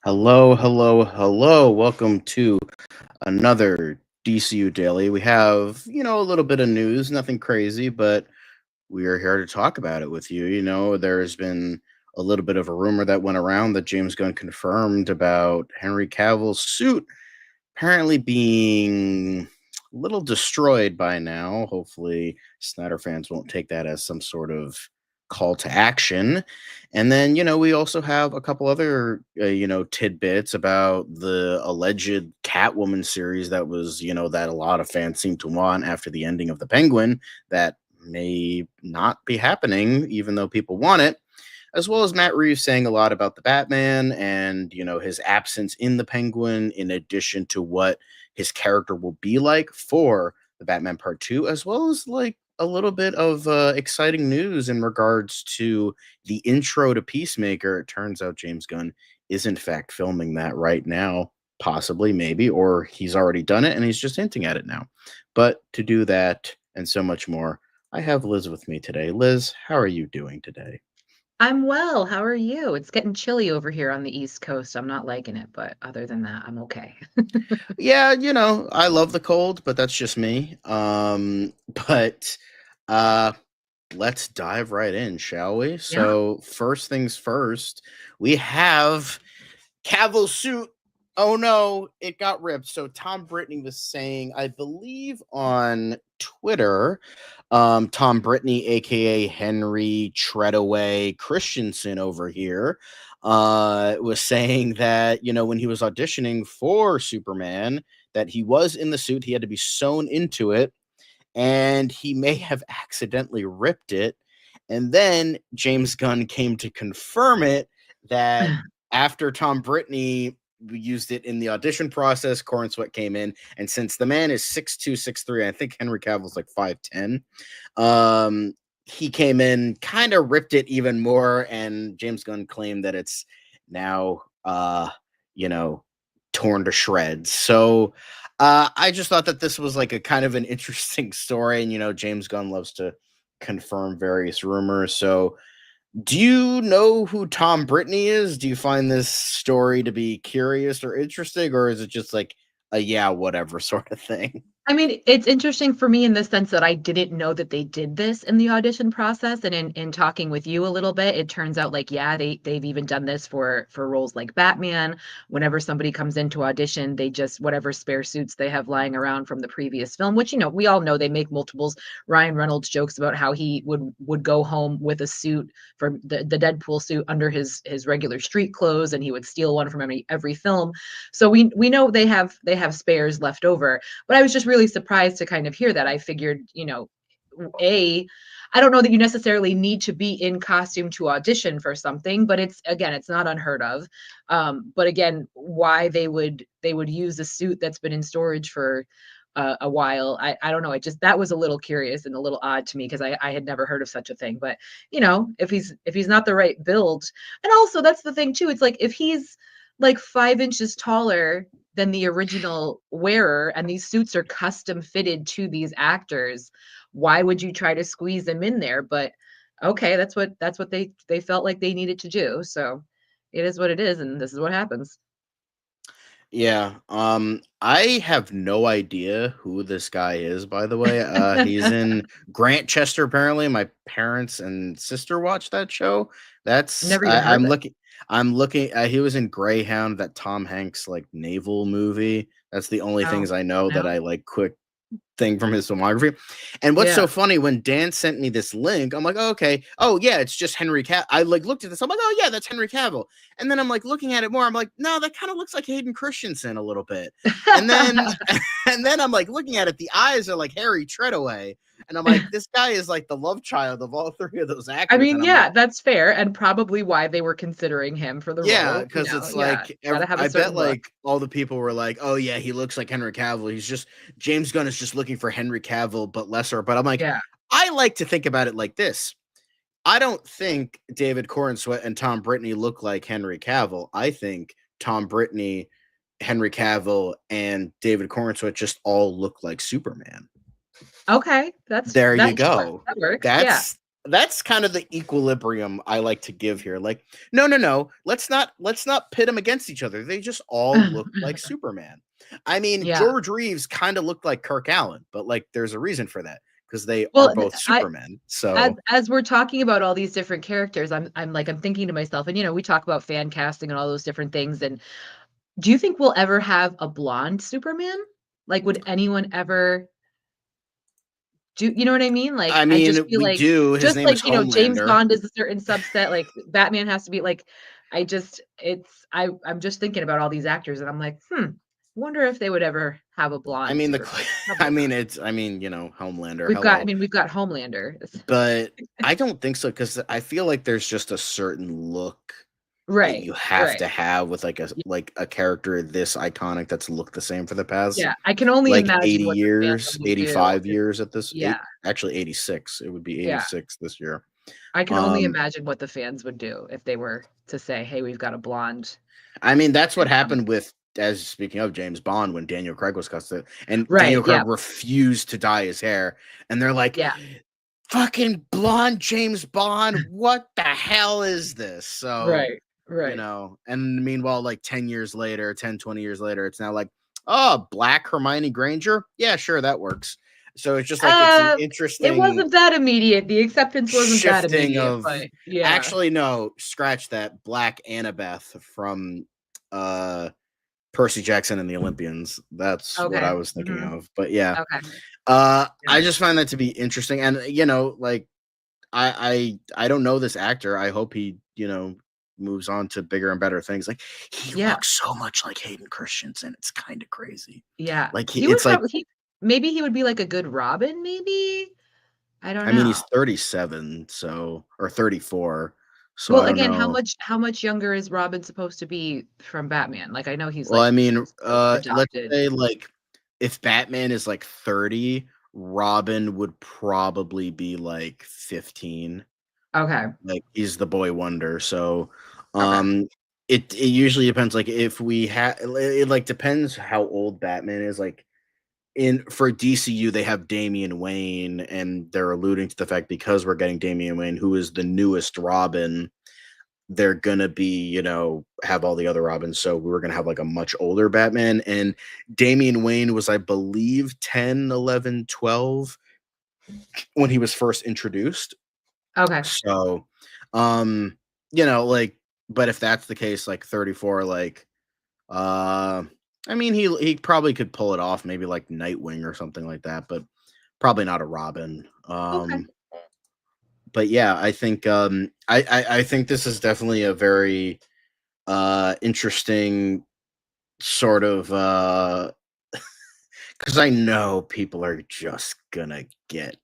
Hello, hello, hello. Welcome to another DCU Daily. We have, a little bit of news, nothing crazy, but we are here to talk about it with you. There's been a little bit of a rumor that went around that James Gunn confirmed about Henry Cavill's suit apparently being a little destroyed by now. Hopefully, Snyder fans won't take that as some sort of call to action. And then, we also have a couple other, tidbits about the alleged Catwoman series that was, that a lot of fans seem to want after the ending of The Penguin that may not be happening, even though people want it. As well as Matt Reeves saying a lot about the Batman and, his absence in the Penguin, in addition to what his character will be like for the Batman Part 2, as well as like a little bit of exciting news in regards to the intro to Peacemaker. It turns out James Gunn is in fact filming that right now, possibly, maybe, or he's already done it and he's just hinting at it now. But to do that and so much more, I have Liz with me today. Liz, how are you doing today? I'm well. How are you? It's getting chilly over here on the East Coast. I'm not liking it, but other than that, I'm okay. Yeah, I love the cold, but that's just me. But uh let's dive right in, shall we? Yeah. So, first things first, we have Cavill's suit. Oh no, it got ripped. So Tom Brittany was saying, I believe on Twitter, Tom Brittany, aka Henry Treadaway Christensen over here, was saying that, when he was auditioning for Superman, that he was in the suit, he had to be sewn into it, and he may have accidentally ripped it. And then James Gunn came to confirm it that after Tom Brittany used it in the audition process, Corn Sweat came in, and since the man is 6'2", 6'3", I think Henry Cavill's like 5'10", he came in, kind of ripped it even more, and James Gunn claimed that it's now torn to shreds. So I just thought that this was like a kind of an interesting story, and James Gunn loves to confirm various rumors. So do you know who Tom Brittany is? Do you find this story to be curious or interesting, or is it just like a yeah, whatever sort of thing? I mean, it's interesting for me in the sense that I didn't know that they did this in the audition process, and in talking with you a little bit, it turns out like, yeah, they've even done this for roles like Batman. Whenever somebody comes into audition, they just whatever spare suits they have lying around from the previous film, which we all know they make multiples. Ryan Reynolds jokes about how he would go home with a suit for the Deadpool suit under his regular street clothes, and he would steal one from every film. So we know they have spares left over, but I was just really surprised to kind of hear that. I figured, I don't know that you necessarily need to be in costume to audition for something, but it's not unheard of. But again, why they would use a suit that's been in storage for a while, I don't know. That was a little curious and a little odd to me because I had never heard of such a thing. But if he's not the right build, and also that's the thing too. It's like if he's like 5 inches taller than the original wearer, and these suits are custom fitted to these actors, why would you try to squeeze them in there? But okay, that's what they felt like they needed to do. So it is what it is, and this is what happens. Yeah. I have no idea who this guy is, by the way. He's in Grantchester, apparently. My parents and sister watched that show. That's Never even heard I'm of it. looking. I'm looking. He was in Greyhound, that Tom Hanks like naval movie. That's the only Oh, things I know that no. I like quick thing from his filmography. And what's so Yeah. funny, when Dan sent me this link, I'm like, oh, okay. Oh yeah, it's just Henry Cavill. I like looked at this. I'm like, oh yeah, that's Henry Cavill. And then I'm like looking at it more. I'm like, no, that kind of looks like Hayden Christensen a little bit. And then and then I'm like looking at it. The eyes are like Harry Treadaway. And I'm like, this guy is like the love child of all three of those actors. I mean, And I'm yeah, like, that's fair, and probably why they were considering him for the yeah, role, because it's yeah, like gotta have a I bet certain look. like all the people were like, oh yeah, he looks like Henry Cavill. He's just James Gunn is just looking for Henry Cavill, but lesser. But I'm like, Yeah. I like to think about it like this. I don't think David Corenswet and Tom Brittney look like Henry Cavill. I think Tom Brittney, Henry Cavill, and David Corenswet just all look like Superman. Okay, There you sure, go. that works, yeah. That's kind of the equilibrium I like to give here. Like, no. Let's not pit them against each other. They just all look like Superman. I mean, Yeah. George Reeves kind of looked like Kirk Allen, but like there's a reason for that because they are Well, both I Supermen. So as we're talking about all these different characters, I'm thinking to myself, and, we talk about fan casting and all those different things, and do you think we'll ever have a blonde Superman? Like, would anyone ever do you know what I mean? Like, I I just mean, feel we like do. His just name like, is James Homelander. Bond is a certain subset, like, Batman has to be like I'm just thinking about all these actors, and I'm like, wonder if they would ever have a I blonde mean Superman. Probably not. Homelander. I Hello. mean, we've got Homelander. But I don't think so because I feel like there's just a certain look that Right, you have right. to have with like a character this iconic that's looked the same for the past Yeah, I can only like imagine 80 what the years, fandom would do 85 if years at this yeah, actually 86. It would be yeah. 86 this year. I can only Um imagine what the fans would do if they were to say, "Hey, we've got a blonde I mean that's what kid coming." happened with as speaking of James Bond when Daniel Craig was casted and Right, Daniel Craig yeah, refused to dye his hair and they're like yeah, fucking blonde James Bond, what the hell is this? So right, right. and meanwhile, like 10 years later, 10, 20 years later, it's now like, oh, black Hermione Granger? Yeah, sure, that works. So it's just like it's an Uh, it interesting wasn't that immediate, the acceptance wasn't that shifting immediate, of but yeah. actually no, scratch that black Annabeth from uh Percy Jackson and the Olympians. That's what Okay, I was thinking mhm, of. But yeah. okay, yeah. I just find that to be interesting. And like I don't know this actor. I hope he, moves on to bigger and better things. Like he Yeah, looks so much like Hayden Christensen. It's kind of crazy. yeah. Like He would it's like probably maybe he would be like a good Robin, maybe? I don't I mean know. he's 37, so or 34. So Well, I don't again, know. how much younger is Robin supposed to be from Batman? Like, I know he's, Well, like, I mean, the let's adopted say like if Batman is like 30, Robin would probably be like 15. Okay, Like he's the boy wonder. So okay, um it usually depends like if we have it like depends how old Batman is like in for DCU they have Damian Wayne and they're alluding to the fact because we're getting Damian Wayne who is the newest Robin they're gonna be have all the other Robins so we were gonna have like a much older Batman and Damian Wayne was I believe 10, 11, 12 when he was first introduced. okay, So, like, but if that's the case, like 34, like, uh, I mean, he probably could pull it off, maybe like Nightwing or something like that, but probably not a Robin. okay. But yeah, I think I think this is definitely a very interesting sort of because I know people are just gonna get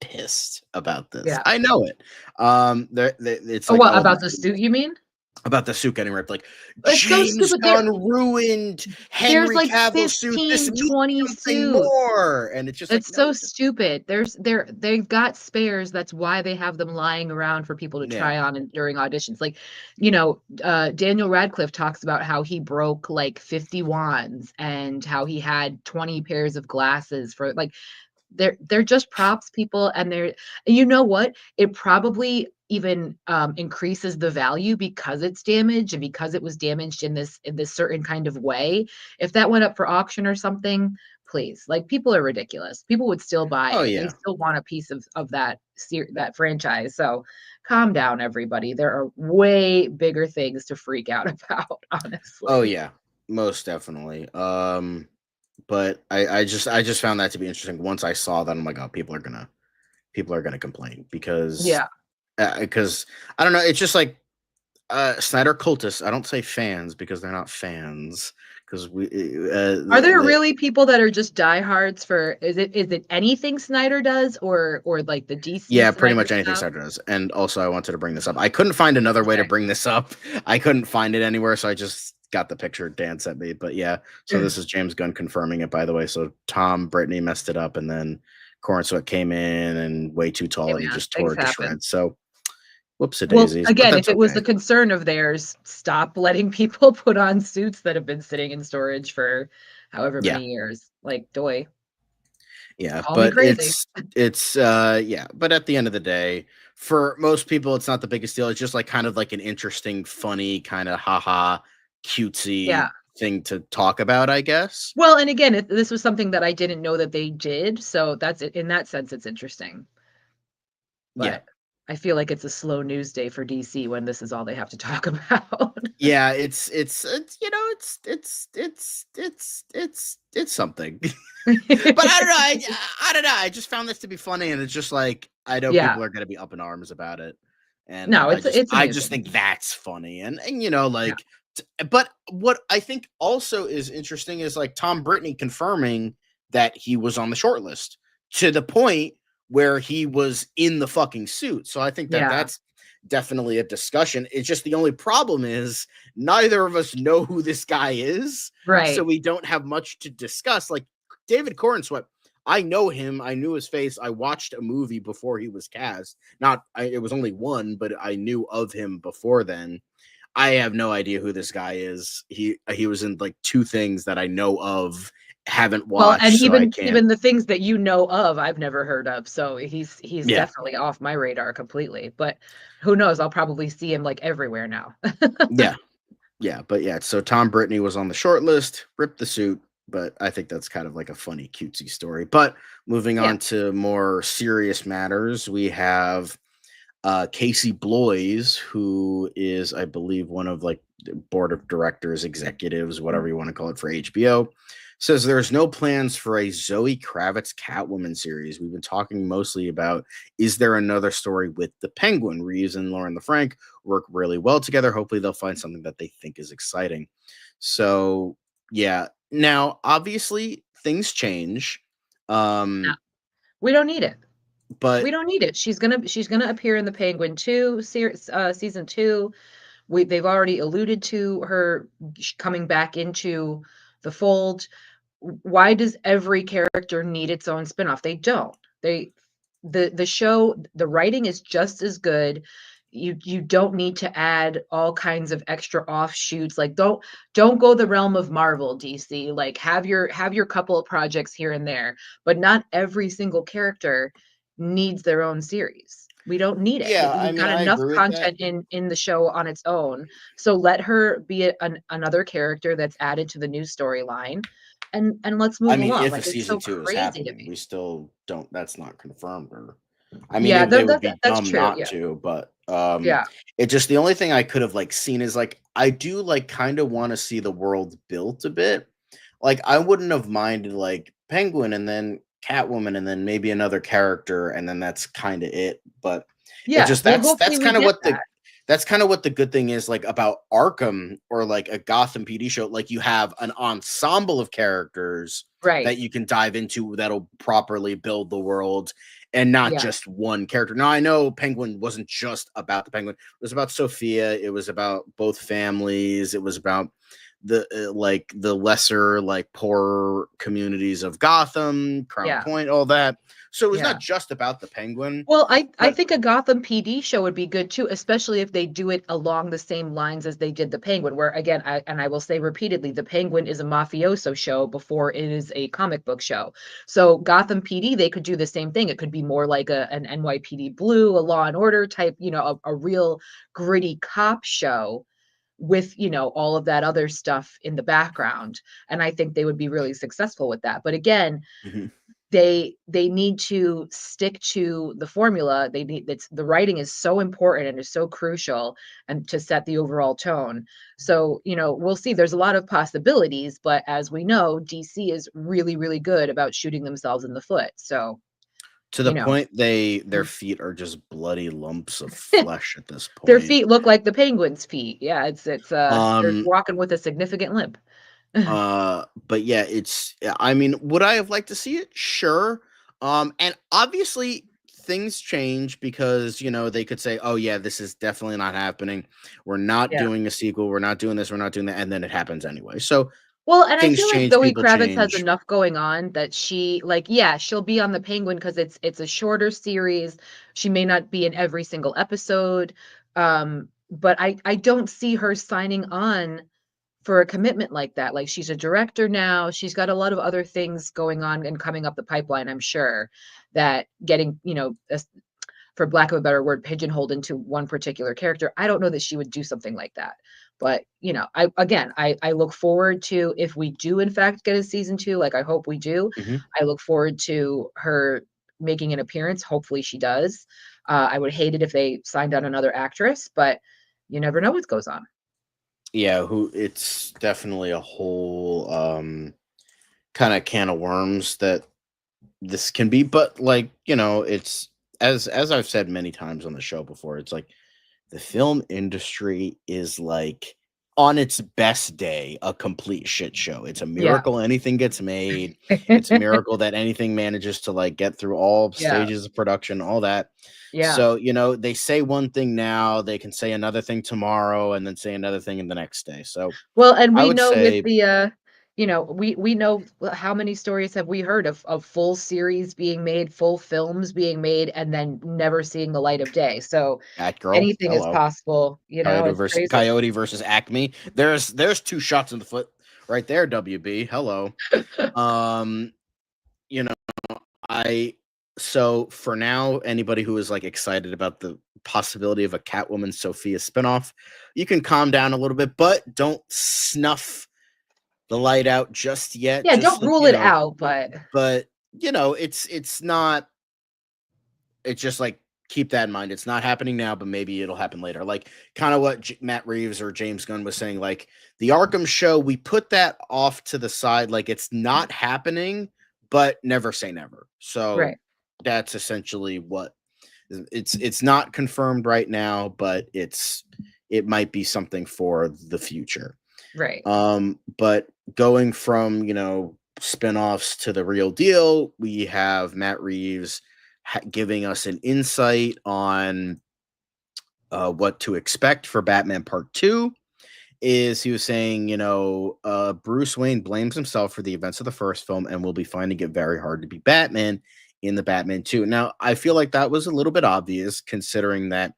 pissed about this. Yeah. I know it. It's Oh, like, what, oh my about the suit, you mean? about the suit getting ripped. Like It's so James stupid. Gunn ruined There's, Henry like, Cavill's suit. This 15, needs 20 something suits. more, and it's just like, It's no, so it doesn't. stupid. They've got spares, that's why they have them lying around for people to Yeah. try on during auditions. Like, Daniel Radcliffe talks about how he broke, like, 50 wands and how he had 20 pairs of glasses for, like, they're just props, people, and you know what? It probably even, increases the value because it's damaged and because it was damaged in this certain kind of way. If that went up for auction or something, please, like, people are ridiculous. People would still buy Oh it. They yeah. still want a piece of that franchise, so calm down, everybody. There are way bigger things to freak out about, Oh honestly. yeah. Most definitely. But I just found that to be interesting. Once I saw that, I'm like, oh, people are gonna complain Yeah. because I don't know. It's just like Snyder cultists. I don't say fans because they're not fans because we Are there like really people that are just diehards for is it anything Snyder does or like the DC yeah, pretty Snyder much anything stuff? Snyder does. And also, I wanted to bring this up. I couldn't find another way to Okay. bring this up. I couldn't find it anywhere, so I just got the picture Dan sent me. But yeah, so this is James Gunn confirming it, by the way. So Tom Brittany messed it up, and then Corn Sweat came in and way too Hey tall, and he man, just tore things it to happen. shreds. So whoops a Well, daisies, but again, that's if it was okay. a concern of theirs, stop letting people put on suits that have been sitting in storage for however Yeah. many years. Like, doy, Yeah, call me but crazy. it's yeah, but at the end of the day, for most people it's not the biggest deal. It's just like kind of like an interesting, funny, kind of haha Yeah. cutesy thing to talk about, I guess. Well, and again, this was something that I didn't know that they did, so that's it. In that sense, it's interesting. Yeah. But I feel like it's a slow news day for DC when this is all they have to talk about. Yeah, it's you know, it's something. But I don't know. I don't know. I just found this to be funny, and it's just like I know Yeah. people are gonna be up in arms about it, and No, it's I just amusing. think that's funny, and you know, Yeah. like, but what I think also is interesting is like Tom Brittany confirming that he was on the short list to the point where he was in the fucking suit. So I think that Yeah. that's definitely a discussion. It's just the only problem is neither of us know who this guy is, so Right. we don't have much to discuss. Like David Cornsweet, I know him. I knew his face. I watched a movie before he was cast. It was only one, but I knew of him before then. I have no idea who this guy is. He was in like two things that I know of, haven't Well, and watched, so I can't. even the things that you know of, I've never heard of, so he's Yeah, definitely off my radar completely, but who knows, I'll probably see him, like, everywhere now. yeah, yeah. But yeah, so Tom Brittany was on the short list, ripped the suit, but I think that's kind of like a funny, cutesy story. But moving Yeah. on to more serious matters, we have Casey Bloys, who is, I believe, one of like the board of directors, executives, whatever you want to call it for HBO, says there's no plans for a Zoe Kravitz Catwoman series. We've been talking mostly about is there another story with the Penguin? Reeves and Lauren LaFranc work really well together. Hopefully, they'll find something that they think is exciting. So, yeah. Now, obviously, things change. No, Um, we don't need it. We but don't need it. She's gonna appear in the Penguin 2 series, season 2. They've already alluded to her coming back into the fold. Why does every character need its own spinoff? They don't. The show, the writing is just as good. You don't need to add all kinds of extra offshoots. Like don't go the realm of Marvel, DC. Like have your couple of projects here and there, but not every single character needs their own series. We don't need it. yeah, I We've mean, got I enough agree with that. content in the show on its own. So let her be another character that's added to the new storyline, and let's I move mean, along. if a Like, it's season so two is crazy to happening, me. we still don't. That's not confirmed, or I mean, Yeah, they would be that's dumb true. not Yeah. to. But Yeah. it just the only thing I could have like seen is like I do like kind of want to see the world built a bit. Like I wouldn't have minded like Penguin and then Catwoman and then maybe another character and then that's kind of it. But it Yeah. just Well, hopefully that's we kind of get what the that. that's kind of what the good thing is like about Arkham or like a Gotham PD show. Like you have an ensemble of characters Right. that you can dive into that'll properly build the world and not Yeah. just one character. Now I know Penguin wasn't just about the Penguin. It was about Sophia. It was about both families. It was about the like the lesser like poorer communities of Gotham, Crown Yeah. Point, all that. So it was not Yeah. just about the Penguin, Well, I but think a Gotham PD show would be good too, especially if they do it along the same lines as they did the Penguin, where again, I will say repeatedly, the Penguin is a mafioso show before it is a comic book show. So Gotham PD, they could do the same thing. It could be more like an NYPD Blue, a Law and Order type, a real gritty cop show with, all of that other stuff in the background. And I think they would be really successful with that. But again, Mhm. they need to stick to the formula. They need it's the writing is so important and is so crucial and to set the overall tone. So, we'll see. There's a lot of possibilities, but as we know, DC is really, really good about shooting themselves in the foot. So, To the you know, point their mm, feet are just bloody lumps of flesh at this their point. feet look like the penguin's feet. Yeah, it's they're Um, walking with a significant limp. But yeah, I mean, would I have liked to see it? Sure. And obviously things change because, they could say, "Oh yeah, this is definitely not happening. We're not Yeah. doing a sequel. We're not doing this. We're not doing that." And then it happens anyway. So Well, and I things feel like change, Zoe people Kravitz has change. enough going on that she like, yeah, she'll be on the Penguin because it's a shorter series. She may not be in every single episode. But I don't see her signing on for a commitment like that. Like, she's a director now. She's got a lot of other things going on and coming up the pipeline, I'm sure, that getting, for lack of a better word, pigeonholed into one particular character. I don't know that she would do something like that. But, I look forward to, if we do in fact get a season 2, like I hope we do. Mhm. I look forward to her making an appearance. Hopefully she does. I would hate it if they signed on another actress, but you never know what goes on. Yeah, who it's definitely a whole kind of can of worms that this can be, but like, it's as I've said many times on the show before, it's like the film industry is like on its best day a complete shit show. It's a Yeah. miracle anything gets made. It's a miracle that anything manages to like get through all Yeah. stages of production, all that. Yeah. So, they say one thing now, they can say another thing tomorrow and then say another thing in the next day. So, Well, and I we would know with say the, we know how many stories have we heard of full series being made, full films being made, and then never seeing the light of day. So Batgirl, anything is hello. possible, it's crazy. Coyote versus Acme. There's two shots in the foot right there, WB. Hello. Um, you know, I so for now, anybody who is like excited about the possibility of a Catwoman Sophia spinoff, you can calm down a little bit, but don't snuff the light out just yet. Yeah, Just don't like, rule it out, but but it's not it's just like keep that in mind. It's not happening now, but maybe it'll happen later. Like kind of what Matt Reeves or James Gunn was saying. Like the Arkham show, we put that off to the side. Like it's not happening, but never say never. So right, that's essentially what it's not confirmed right now, but it might be something for the future. right. But going from, spin-offs to the real deal, we have Matt Reeves giving us an insight on what to expect for Batman Part 2. Is he was saying, Bruce Wayne blames himself for the events of the first film and will be finding it very hard to be Batman in the Batman 2. Now, I feel like that was a little bit obvious considering that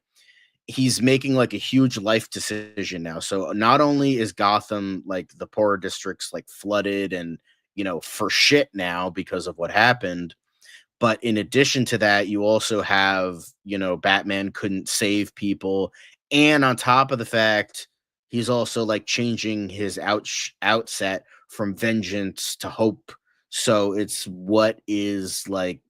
he's making like a huge life decision now. So not only is Gotham, like the poorer districts, like flooded and, for shit now because of what happened, but in addition to that, you also have, Batman couldn't save people. And on top of the fact, he's also like changing his outset from vengeance to hope. So it's what is like,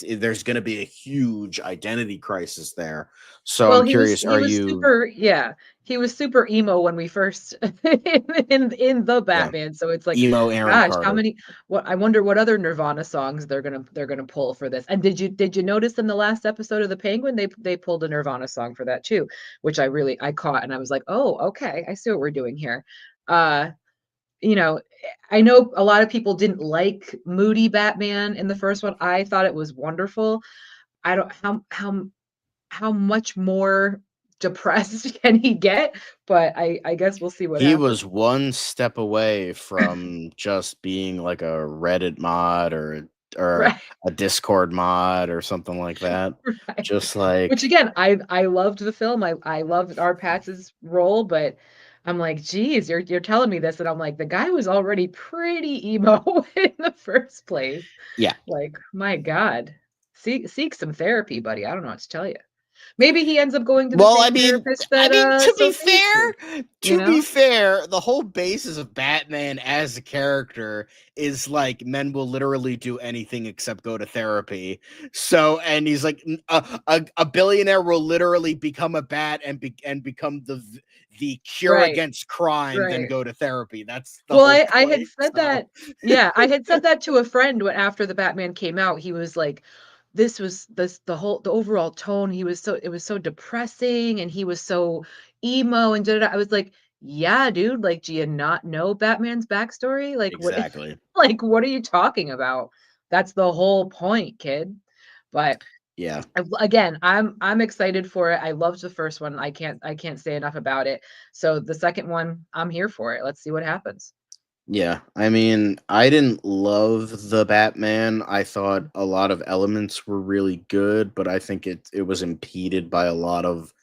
there's going to be a huge identity crisis there. So Well, I'm he was curious, he are was you, super yeah, he was super emo when we first in the yeah, Batman, so it's like, emo Aaron gosh, how Carter? many what I wonder what other Nirvana songs they're gonna pull for this. And did you notice in the last episode of The Penguin, they pulled a Nirvana song for that too, which I caught and I was like, "Oh, okay, I see what we're doing here." Uh, you know, I know a lot of people didn't like moody Batman in the first one. I thought it was wonderful. I don't how much more depressed can he get? But I guess we'll see what He happens. was one step away from just being like a Reddit mod or Right, a Discord mod or something like that. right. Just Which like again, I loved the film. I loved our Pat's role, but I'm like, geez, you're telling me this, and I'm like, the guy was already pretty emo in the first place. yeah. Like, my God. Seek some therapy, buddy. I don't know what to tell you. Maybe he ends up going to the Well, same therapist I that mean Sophie to, you to be know? fair, the whole basis of Batman as a character is like men will literally do anything except go to therapy. So, and he's like a billionaire will literally become a bat and become the cure Right, against crime, then right. go to therapy. That's the Well, whole I had point. said So, that I had said that to a friend when after the Batman came out, he was like, "This was the overall tone, he was so it was so depressing, and he was so emo, and da da da." I was like, yeah, dude, like, do you not know Batman's backstory? Like, what Exactly. like, what are you talking about? That's the whole point, kid. But Yeah. again, I'm excited for it. I loved the first one. I can't say enough about it. So the second one, I'm here for it. Let's see what happens. Yeah. I mean, I didn't love the Batman. I thought a lot of elements were really good, but I think it was impeded by a lot of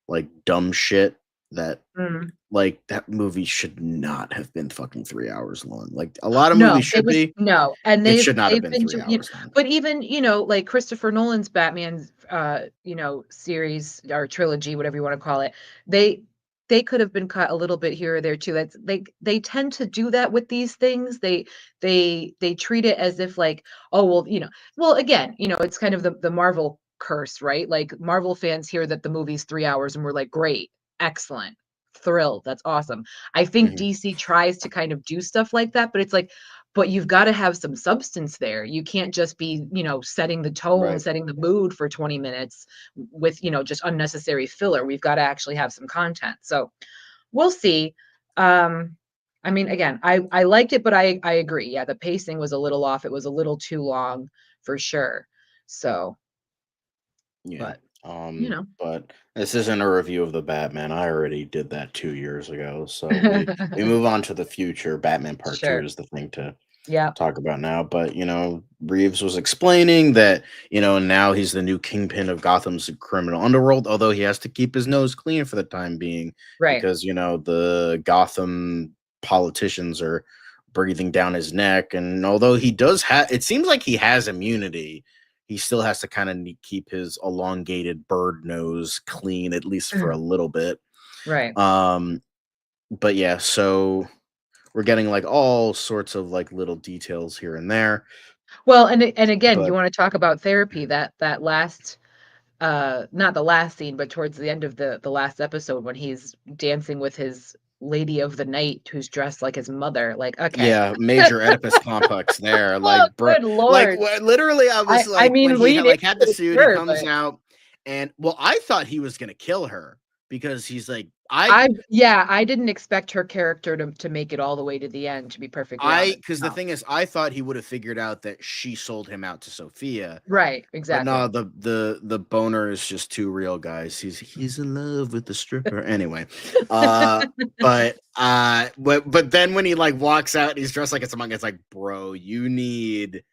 like dumb shit that Mm. like that movie should not have been fucking 3 hours long. Like a lot of No, movies it should was be. no, and It they've should not have they've been been three do hours long. but even, like Christopher Nolan's Batman's, series or trilogy, whatever you wanna call it, they they could have been cut a little bit here or there too. That's they tend to do that with these things. They treat it as if like, "Oh, well," well, again, it's kind of the Marvel curse, right? Like, Marvel fans hear that the movie's 3 hours and we're like, "Great, excellent, thrilled, that's awesome." I think Mhm. DC tries to kind of do stuff like that, but it's like, but you've gotta have some substance there. You can't just be, setting the tone, Right. setting the mood for 20 minutes with, just unnecessary filler. We've gotta actually have some content. So, we'll see. Um, I mean, again, I liked it, but I agree. Yeah, the pacing was a little off. It was a little too long for sure. So, Yeah. but, you know. But this isn't a review of the Batman. I already did that 2 years ago. So we move on to the future. Batman Part Two Sure. is the thing to Yeah. talk about now. But Reeves was explaining that, now he's the new kingpin of Gotham's criminal underworld, although he has to keep his nose clean for the time being Right. because, the Gotham politicians are breathing down his neck. And although he does have, it seems like he has immunity, he still has to kind of keep his elongated bird nose clean, at least for a little bit. Right. Um, but yeah, so we're getting like all sorts of like little details here and there. Well, and again, you But wanna talk about therapy, that last not the last scene, but towards the end of the last episode when he's dancing with his lady of the night who's dressed like his mother, like, okay. yeah, major Oedipus complex there. Oh, Like, bro, good like lord. literally, I was I like, when mean, he lean had like had the into it, suit, he sure, comes but out, and well, I thought he was gonna kill her because he's like, I didn't expect her character to make it all the way to the end, to be perfectly honest. because the No. thing is, I thought he would have figured out that she sold him out to Sophia. Right, But no, exactly. the boner is just too real, guys. He's in love with the stripper. Anyway, uh, but then when he like walks out and he's dressed like it's a monk, it's like, bro, you need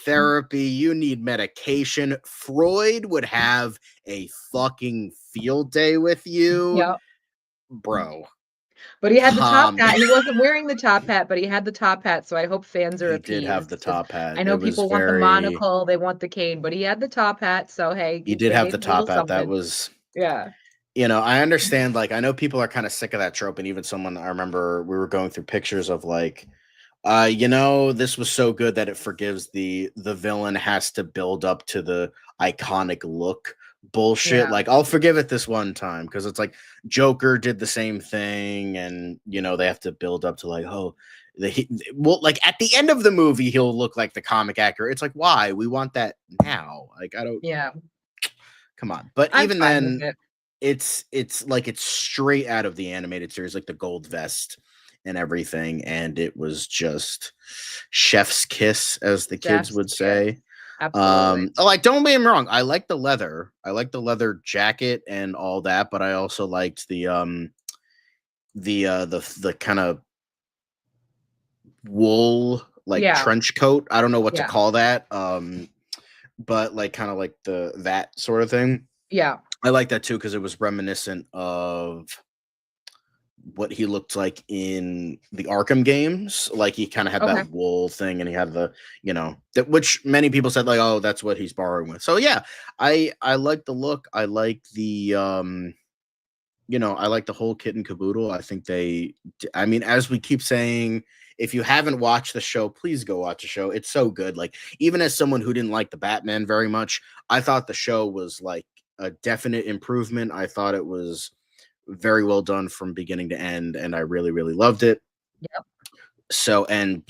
therapy, you need medication. Freud would have a fucking field day with you, Yep. bro. But he had the top Calm down. hat. He wasn't wearing the top hat, but he had the top hat, so I hope fans are He did have the appeased because top hat. I It know was people want the very. monocle, they want the cane, but he had the top hat, so hey, He did they have gave the him a little top hat. That something. was. Yeah. I understand, like, I know people are kind of sick of that trope, and even someone, I remember we were going through pictures of like, this was so good that it forgives the villain has to build up to the iconic look bullshit. Yeah. Like, I'll forgive it this one time because it's like Joker did the same thing, and they have to build up to like, oh, well, like at the end of the movie, he'll look like the comic actor. It's like, why? We want that now. Like, I don't. Yeah. Come on. But I'm even fine with then, it. it's like it's straight out of the animated series, like the gold vest and everything, and it was just chef's kiss, as the kids Chef's would kiss. say. Absolutely. Like, don't get me wrong, I like the leather. I like the leather jacket and all that, but I also liked the kind of wool like Yeah. trench coat. I don't know what to Yeah. call that. But like kind of like that sort of thing. Yeah. I like that too because it was reminiscent of what he looked like in the Arkham games. Like he kind of had Okay. that wool thing, and he had that, which many people said like, oh, that's what he's borrowing with. So yeah, I like the look. I like I like the whole kit and caboodle. I think I mean, as we keep saying, if you haven't watched the show, please go watch the show. It's so good. Like, even as someone who didn't like the Batman very much, I thought the show was like a definite improvement. I thought it was very well done from beginning to end, and I really, really loved it. Yep. So, and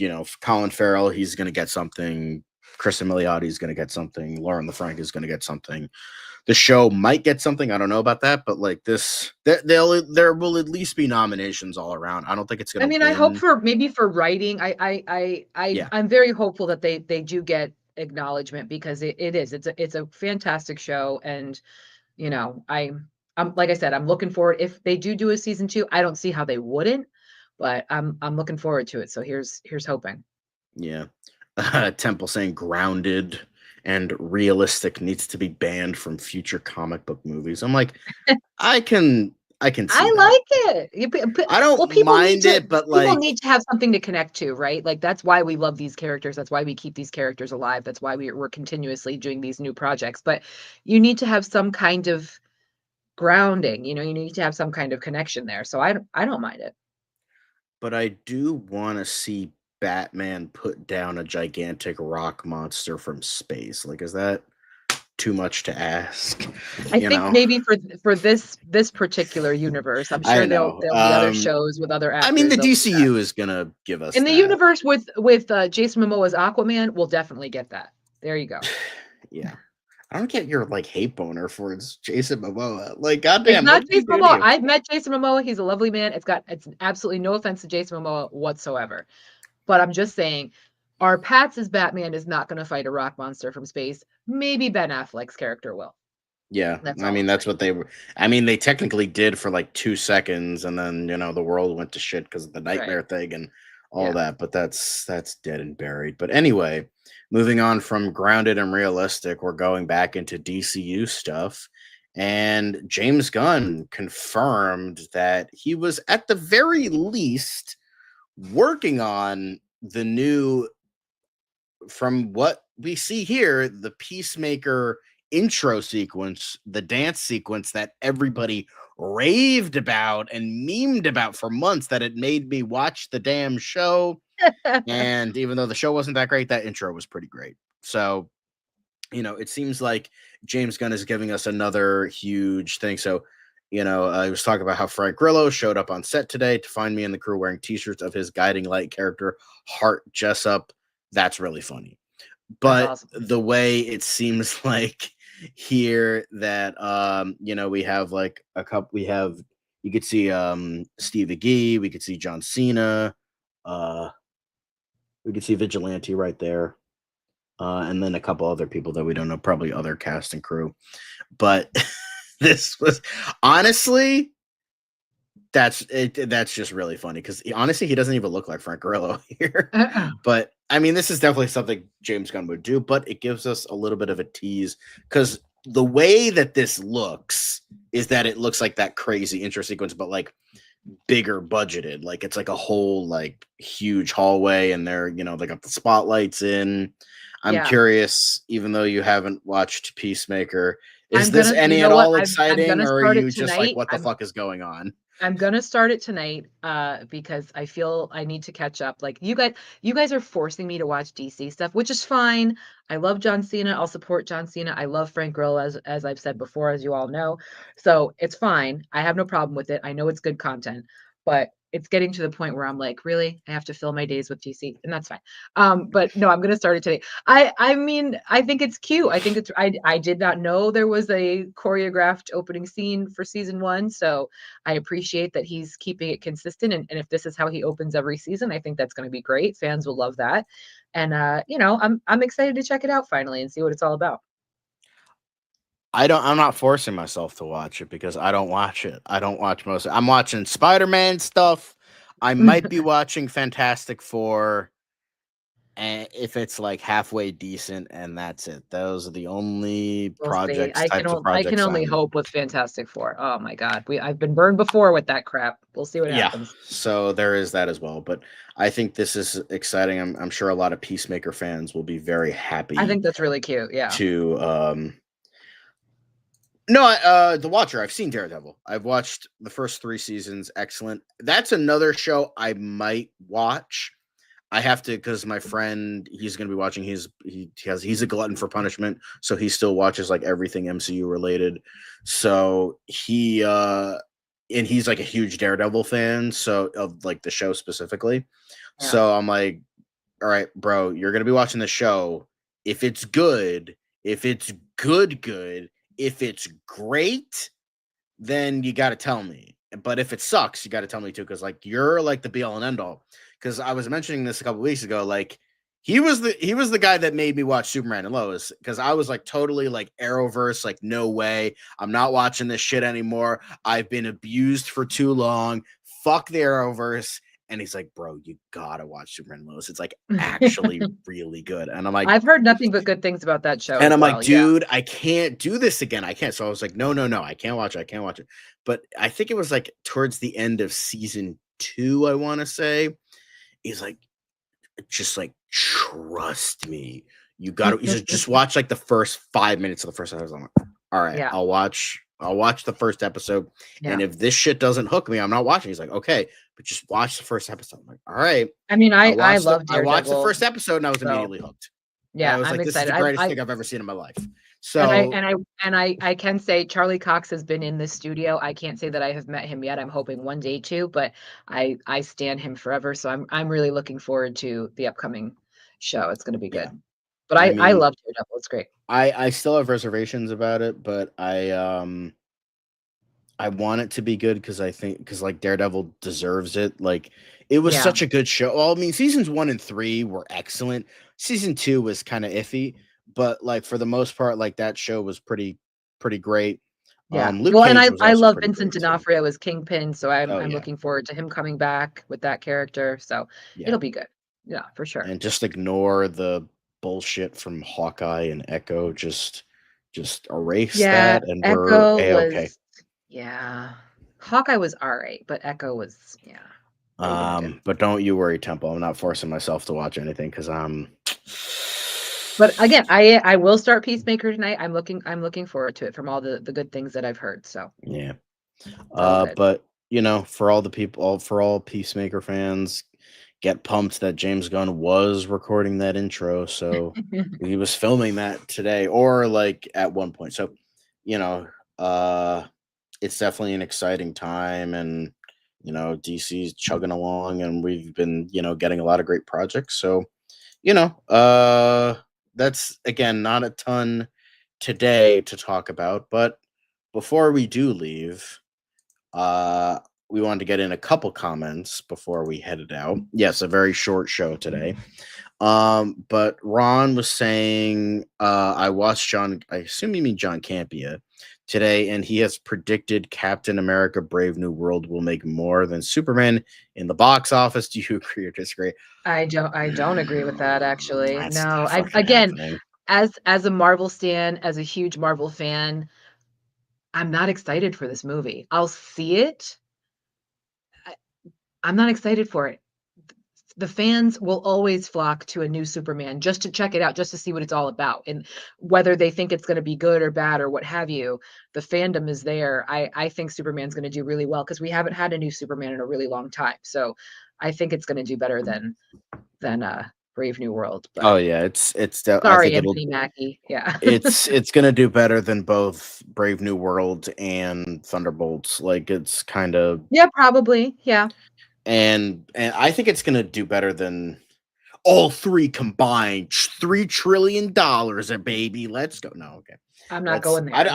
Colin Farrell, he's gonna get something. Kristen Milioti is gonna get something. Lauren LaFranca is gonna get something. the show might get something. I don't know about that, but like this, there will at least be nominations all around. I don't think it's I gonna mean, I hope win. for maybe for writing. Yeah, I'm very hopeful that they do get acknowledgement because it's a fantastic show. And I'm like I said, I'm looking forward. If they do a season 2, I don't see how they wouldn't, but I'm looking forward to it. So here's hoping. yeah. Temple saying grounded and realistic needs to be banned from future comic book movies. I'm like, I can see I that. like it. I don't Well, mind it, but people like, need to have something to connect to, right? Like that's why we love these characters. That's why we keep these characters alive. That's why we're continuously doing these new projects. But you need to have some kind of grounding. You need to have some kind of connection there. So I don't mind it. but I do want to see Batman put down a gigantic rock monster from space. Like, is that too much to ask? I You think know, maybe for this particular universe, I'm I sure know. there'll be other shows with other I mean, actors. the They'll do that. DCU is gonna give us In the that. universe with Jason Momoa's Aquaman, we'll definitely get that. There you go. Yeah. I don't get your like hate boner for it's Jason Momoa. Like, It's goddamn, what not did he Jason do to Momoa. you? I've met Jason Momoa. He's a lovely man. It's absolutely no offense to Jason Momoa whatsoever. But I'm just saying, our Pats' Batman is not going to fight a rock monster from space. Maybe Ben Affleck's character will. Yeah, That's I all mean I'm that's saying. what they were. I mean they technically did for like 2 seconds, and then the world went to shit because of the Right. nightmare thing and all Yeah. that. But that's dead and buried. But anyway, moving on from grounded and realistic, we're going back into DCU stuff, and James Gunn confirmed that he was at the very least working on the new, from what we see here, the Peacemaker intro sequence, the dance sequence that everybody raved about and memed about for months, that it made me watch the damn show. And even though the show wasn't that great, that intro was pretty great. So, it seems like James Gunn is giving us another huge thing. So, I was talking about how Frank Grillo showed up on set today to find me and the crew wearing t-shirts of his guiding light character, Hart Jessup. That's really funny. That's But awesome. the way it seems like here that we have like a couple, you could see Steve Agee, we could see John Cena, uh we could see Vigilante right there, and then a couple other people that we don't know, probably other cast and crew. But this was honestly, that's it. That's just really funny because honestly, he doesn't even look like Frank Grillo here. But I mean, this is definitely something James Gunn would do. But it gives us a little bit of a tease because the way that this looks is that it looks like that crazy intro sequence, but like bigger budgeted. Like it's like a whole like huge hallway, and they got the spotlights in. I'm Yeah. curious, even though you haven't watched Peacemaker, is I'm this gonna, you any at know what? all I'm exciting, gonna or are start it you just like, tonight. what the fuck is going on? I'm gonna start it tonight, because I feel I need to catch up. Like you guys are forcing me to watch DC stuff, which is fine. I love John Cena. I'll support John Cena. I love Frank Grillo, as I've said before, as you all know. So it's fine. I have no problem with it. I know it's good content, but it's getting to the point where I'm like, really, I have to fill my days with DC, and that's fine. But no, I'm gonna start it today. I mean, I think it's cute. I did not know there was a choreographed opening scene for season 1, so I appreciate that he's keeping it consistent. And if this is how he opens every season, I think that's going to be great. Fans will love that. And I'm excited to check it out finally and see what it's all about. I'm not forcing myself to watch it because I don't watch it. I don't watch most I'm watching Spider-Man stuff. I might be watching Fantastic Four, and if it's like halfway decent, and that's it. Those are the only We'll see. types of I can projects only I'm. hope with Fantastic Four. Oh my God. I've been burned before with that crap. We'll see what Yeah, happens. so there is that as well. But I think this is exciting. I'm sure a lot of Peacemaker fans will be very I happy think that's really cute. Yeah. to no, The Watcher. I've seen Daredevil. I've watched the first 3 seasons. Excellent. That's another show I might watch. I have to, because my friend, he's going to be watching. He's a glutton for punishment, so he still watches like everything MCU related. So and he's like a huge Daredevil fan, so of like the show specifically. Yeah. So I'm like, all right, bro, you're going to be watching the show. If it's good, good, if it's great, then you got to tell me. But if it sucks, you got to tell me too, because like you're like the be all and end all. Because I was mentioning this a couple weeks ago, like he was the guy that made me watch Superman and Lois, because I was like totally like Arrowverse, like no way, I'm not watching this shit anymore. I've been abused for too long. Fuck the Arrowverse. And he's like, bro, you gotta watch Superman and Lois. It's like actually really good. And I'm like, I've heard nothing but good things about that show and as I'm like, well. Yeah. dude, I can't do this again. I can't. So I was like, no, I can't watch it. I can't watch it. But I think it was like towards the end of season 2, I want to say. He's like, just like, trust me. You got to just watch like the first 5 minutes of the first episode. I'm like, all right, Yeah. I'll watch the first episode. Yeah. And if this shit doesn't hook me, I'm not watching. He's like, okay, but just watch the first episode. I'm like, all right. I mean, I love I watched the Daredevil. first episode and I was So immediately hooked. yeah, I was I'm like, this is excited. the greatest thing I've ever seen in my life. So I can say Charlie Cox has been in this studio. I can't say that I have met him yet. I'm hoping one day too, but I stand him forever. So I'm really looking forward to the upcoming show. It's going to be good. yeah. But I I mean, love Daredevil. It's great. I still have reservations about it, but I want it to be good because I think because like Daredevil deserves it. Like it was Yeah. such a good show. Well, I mean, seasons 1 and 3 were excellent. Season 2 was kind of iffy, but like for the most part, like that show was pretty great. Yeah. Luke Well, and Cage was I also love pretty Vincent great too. D'Onofrio as Kingpin, so Oh I'm yeah, looking forward to him coming back with that character. So yeah. it'll be good. Yeah, for sure. And just ignore the bullshit from Hawkeye and Echo. Just erase Yeah, that, and we're Echo a-okay. was yeah. Hawkeye was all right, but Echo was yeah. They didn't do. But don't you worry, Temple. I'm not forcing myself to watch anything because But again, I will start Peacemaker tonight. I'm looking forward to it from all the good things that I've heard. So yeah. it's all good. But you know, for all the people, for all Peacemaker fans, get pumped that James Gunn was recording that intro. So he was filming that today, or like at one point. So, you know, it's definitely an exciting time, and you know, DC's chugging along, and we've been, you know, getting a lot of great projects. So, you know, that's again not a ton today to talk about, but before we do leave, we wanted to get in a couple comments before we headed out. Yes, a very short show today. But Ron was saying, I watched I assume you mean John Campea today, and he has predicted Captain America Brave New World will make more than Superman in the box office. Do you agree or disagree? I don't agree with that actually. That's No. not I fucking again, happening. as a Marvel stan, as a huge Marvel fan, I'm not excited for this movie. I'll see it. I'm not excited for it. The fans will always flock to a new Superman just to check it out, just to see what it's all about. And whether they think it's going to be good or bad or what have you, the fandom is there. I think Superman's going to do really well because we haven't had a new Superman in a really long time. So I think it's going to do better than Brave New World. But Oh yeah, I sorry, think it'll Anthony Mackie. Yeah. it's gonna do better than both Brave New World and Thunderbolts. Like it's kind of Yeah, probably. Yeah. and I think it's gonna do better than all three combined. $3 trillion, a baby. Let's go. No, okay. I'm not going there. I No.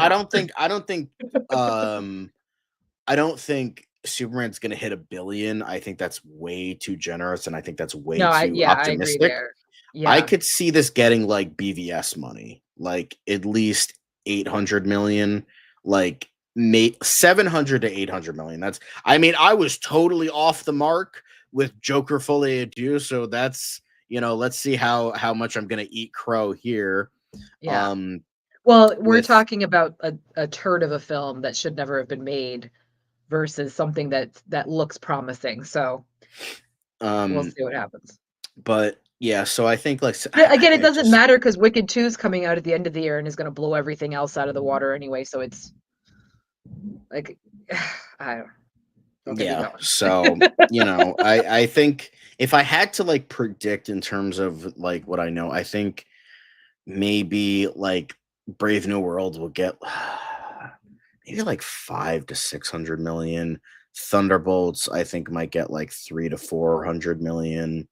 I don't think Superman's gonna hit 1 billion. I think that's way too generous, and I think that's way No, too I agree optimistic. there. I Yeah. could see this getting like BVS money, like at least 800 million, like 700 to 800 million. That's, I mean, I was totally off the mark with Joker Folie à Deux, so that's, you know, let's see how much I'm gonna eat crow here. Yeah. Well, we're With talking about a turd of a film that should never have been made versus something that looks promising. So we'll see what happens. but yeah, so I think like But again, it doesn't matter because Wicked 2 is coming out at the end of the year and is going to blow everything else out of the water anyway. So it's like, I don't get me yeah, going. so you know, I think if I had to like predict in terms of like what I know, I think maybe like Brave New World will get maybe like 500 to 600 million. Thunderbolts, I think, might get like 300 to 400 million.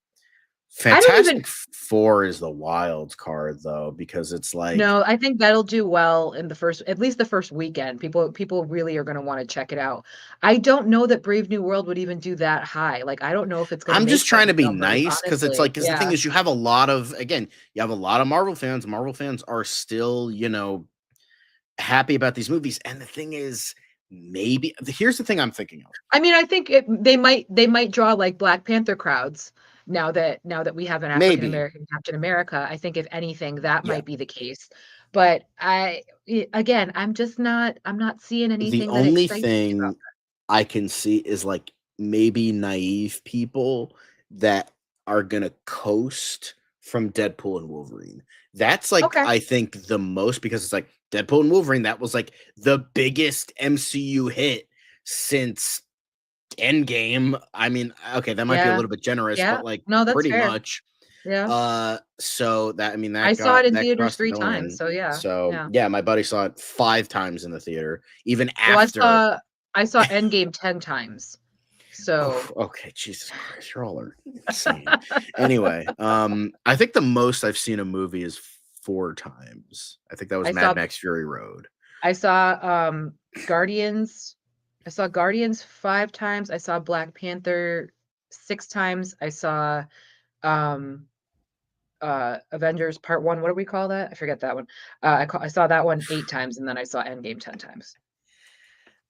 I don't even Fantastic Four is the wild card though, because it's like No, I think that'll do well in the first at least the first weekend. People really are gonna wanna check it out. I don't know that Brave New World would even do that high. Like, I don't know if it's gonna I'm just make trying those to be numbers, nice because it's honestly. like because the thing Yeah. is you have a lot of you have a lot of Marvel fans. Marvel fans are still, happy about these movies. And the thing is, maybe here's the thing I'm thinking of. I mean, I think they might draw, like, Black Panther crowds now that we have an African Maybe. American Captain America. I think if anything, that Yeah. might be the case. But again, I'm not seeing The anything that only excites me about thing I can see is like maybe naive people that are gonna coast from Deadpool and Wolverine. That's that. like Okay. I think the most because it's like Deadpool and Wolverine, that was like the biggest MCU hit since Endgame. I mean, okay, that might be a Yeah. little bit generous, Yeah. but like No, that's pretty fair. much. Yeah. So that I mean I saw it in that theaters crossed a 3 times, billion. so yeah, So yeah. yeah, my buddy saw it 5 times in the theater, even Well, after. I saw Endgame 10 times. Oh, So, okay, Jesus Christ, you all are insane. Anyway, I think the most I've seen a movie is 4 times. I think that was I Mad saw Max Fury Road. I saw, Guardians I saw Guardians 5 times, I saw Black Panther 6 times, I saw, um, Avengers Part 1, what do we call that? I forget that one. I saw that one 8 times, and then I saw Endgame 10 times.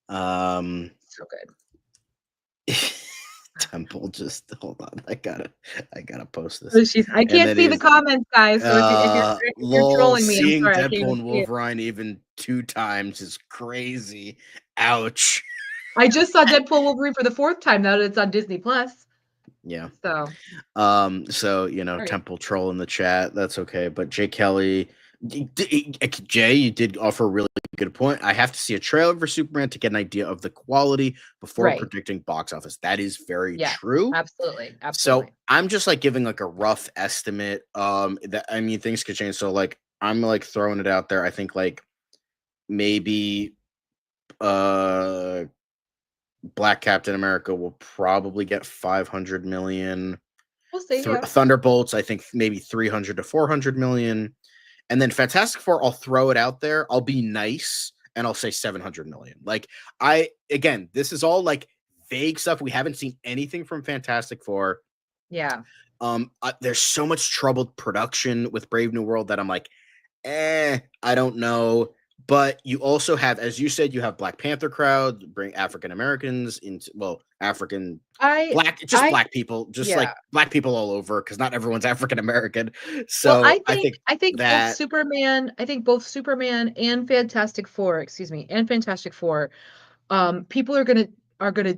Um, So good. Temple, just hold on. I gotta post this. So she's I And can't then see the he's comments, guys, so if you're lol, trolling me, I'm seeing sorry, I can't Deadpool even and see it. Wolverine even 2 times is crazy. Ouch. I just saw Deadpool Wolverine for the 4th time now that it's on Disney Plus. Yeah. So, So alright. Temple troll in the chat. That's okay. But Jay Kelly, Jay, you did offer a really good point. I have to see a trailer for Superman to get an idea of the quality before Right. predicting box office. That is very Yes, true. absolutely, So absolutely. I'm just like giving like a rough estimate. That I mean things could change. So like I'm like throwing it out there. I think like maybe uh Black Captain America will probably get 500 million. We'll see, yeah. Thunderbolts, I think maybe 300 to 400 million. And then Fantastic Four, I'll throw it out there. I'll be nice and I'll say 700 million. Like, again, this is all like vague stuff. We haven't seen anything from Fantastic Four. Yeah. There's so much troubled production with Brave New World that I'm like, I don't know. But you also have, as you said, you have Black Panther crowd, bring African Americans into, well, African I just I black people, just yeah. like black people all over, because not everyone's African American. Well, So I think that, I think both Superman and Fantastic Four, excuse me, and Fantastic Four, people are gonna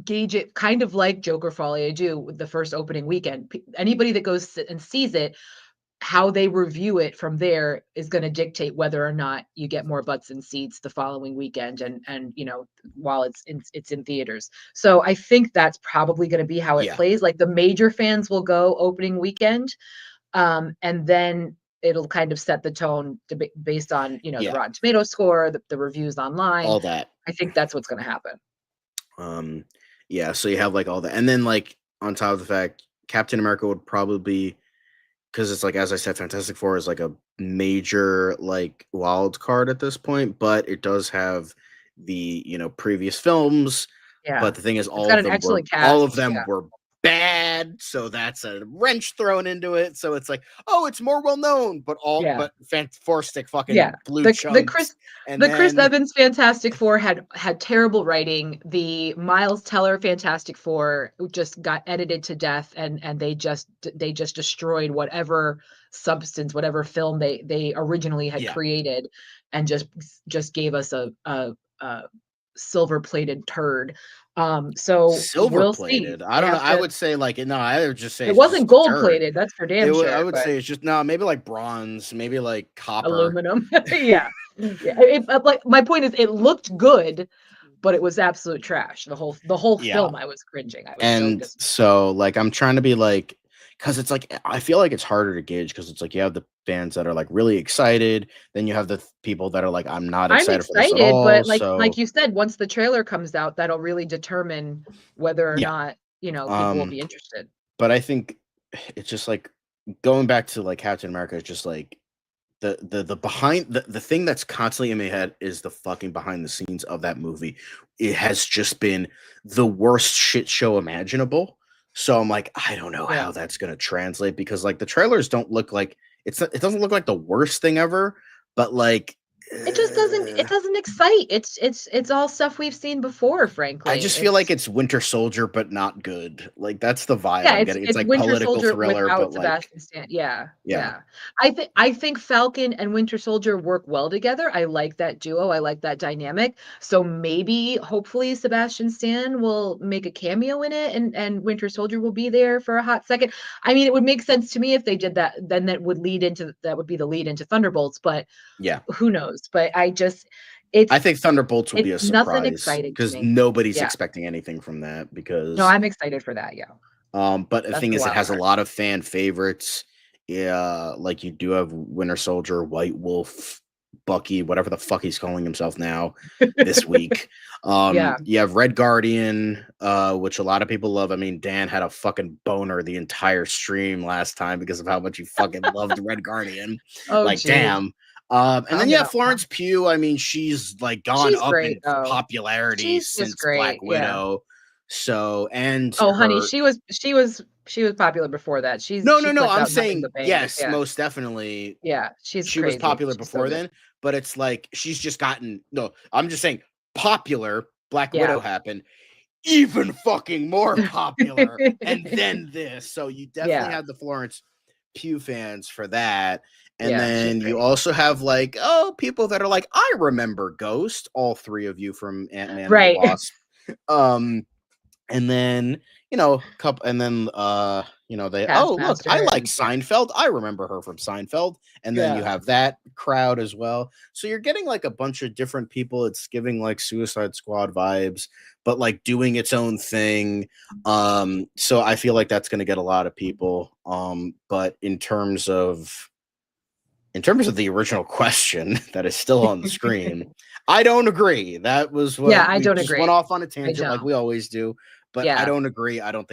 gauge it kind of like Joker Folie à Deux with the first opening weekend. Anybody that goes and sees it, how they review it from there is going to dictate whether or not you get more butts and seats the following weekend and while it's in theaters. So I think that's probably going to be how it yeah, plays. Like the major fans will go opening weekend, and then it'll kind of set the tone based on the yeah, Rotten Tomato score, the reviews online. all that. I think that's what's going to happen. Um, yeah, so you have like all that, and then like on top of the fact, Captain America would probably be, because it's like, as I said, Fantastic Four is like a major like wild card at this point, but it does have the previous films. Yeah, But the thing is, it's got an excellent all of cast. them Yeah, were bad, so that's a wrench thrown into it. So it's like, oh, it's more well known, but yeah. Four stick Yeah, fucking blue the chunks, Chris and the Chris then Evans Fantastic Four had terrible writing. The Miles Teller Fantastic Four just got edited to death, and they just destroyed whatever substance, whatever film they originally had yeah, created, and just gave us a silver plated turd. So silver we'll see. plated. I They don't know. have I to. would say like no. I would just say It it's wasn't just a gold turd. plated, that's for damn I sure, would but say it's just no, maybe like bronze, maybe like copper. aluminum. Yeah. Yeah, like, my point is it looked good, but it was absolute trash. The whole Yeah. film, I was cringing. I was so And disappointed. so like I'm trying to be like, because it's like I feel like it's harder to gauge because it's like you have the fans that are like really excited, then you have the people that are like, I'm not I'm excited for this at excited, all. but like So you said, once the trailer comes out, that'll really determine whether or yeah. not, people will Um, be interested. but I think it's just like going back to like Captain America. It's just like the behind the thing that's constantly in my head is the fucking behind the scenes of that movie. It has just been the worst shit show imaginable. So I'm like, I don't know Yeah. how that's gonna translate because like the trailers don't look like it doesn't look like the worst thing ever, but like It just doesn't excite. It's all stuff we've seen before, I frankly. just feel like It's it's Winter Soldier, but not good. Like that's the vibe Yeah, I'm getting. It's it's like Winter political Soldier thriller, but without like Sebastian Stan. Yeah, yeah, yeah. I think Falcon and Winter Soldier work well together. I like that duo. I like that dynamic. So maybe, hopefully, Sebastian Stan will make a cameo in it, and Winter Soldier will be there for a hot second. I mean, it would make sense to me if they did that. Then that would be the lead into Thunderbolts. But yeah. who knows? But I think Thunderbolts will be it's a nothing surprise exciting to because me. nobody's Yeah. expecting anything from that. No, Because, I'm excited for that. Yeah, but the that's thing the is, it wild has a card. lot of fan favorites. Yeah, like you do have Winter Soldier, White Wolf, Bucky, whatever the fuck he's calling himself now. This week, Yeah. you have Red Guardian, which a lot of people love. I mean, Dan had a fucking boner the entire stream last time because of how much he fucking loved Red Guardian. Oh, Like, geez. damn. And then Calm yeah, down. Florence Pugh. I mean, she's like gone She's up great, in though. popularity She's just since Black great, yeah. Widow. So and Oh, honey, her she was popular before that. no, She no, no. flipped I'm out nothing saying but bangers, yes, yeah. most definitely. Yeah, she's She was crazy. popular She's so before good. then, but it's like she's just gotten no. I'm just saying popular. Black Yeah. Widow happened, even fucking more popular, and then this. So you definitely Yeah, have the Florence Pugh fans for that. And yeah, she's then you great. also have like, oh, people that are like, I remember Ghost, all three of you from Ant-Man and the Right. Wasp. Um, and then couple and then they oh look, I Taskmaster like and yeah. Seinfeld, I remember her from Seinfeld. And then you Yeah. have that crowd as well, so you're getting like a bunch of different people. It's giving like Suicide Squad vibes, but like doing its own thing. So I feel like that's going to get a lot of people. But in terms of the original question that is still on the screen, I don't agree. That was Yeah, what I we don't just went agree. off on a I tangent like don't. we always do. But I Yeah, don't agree. I don't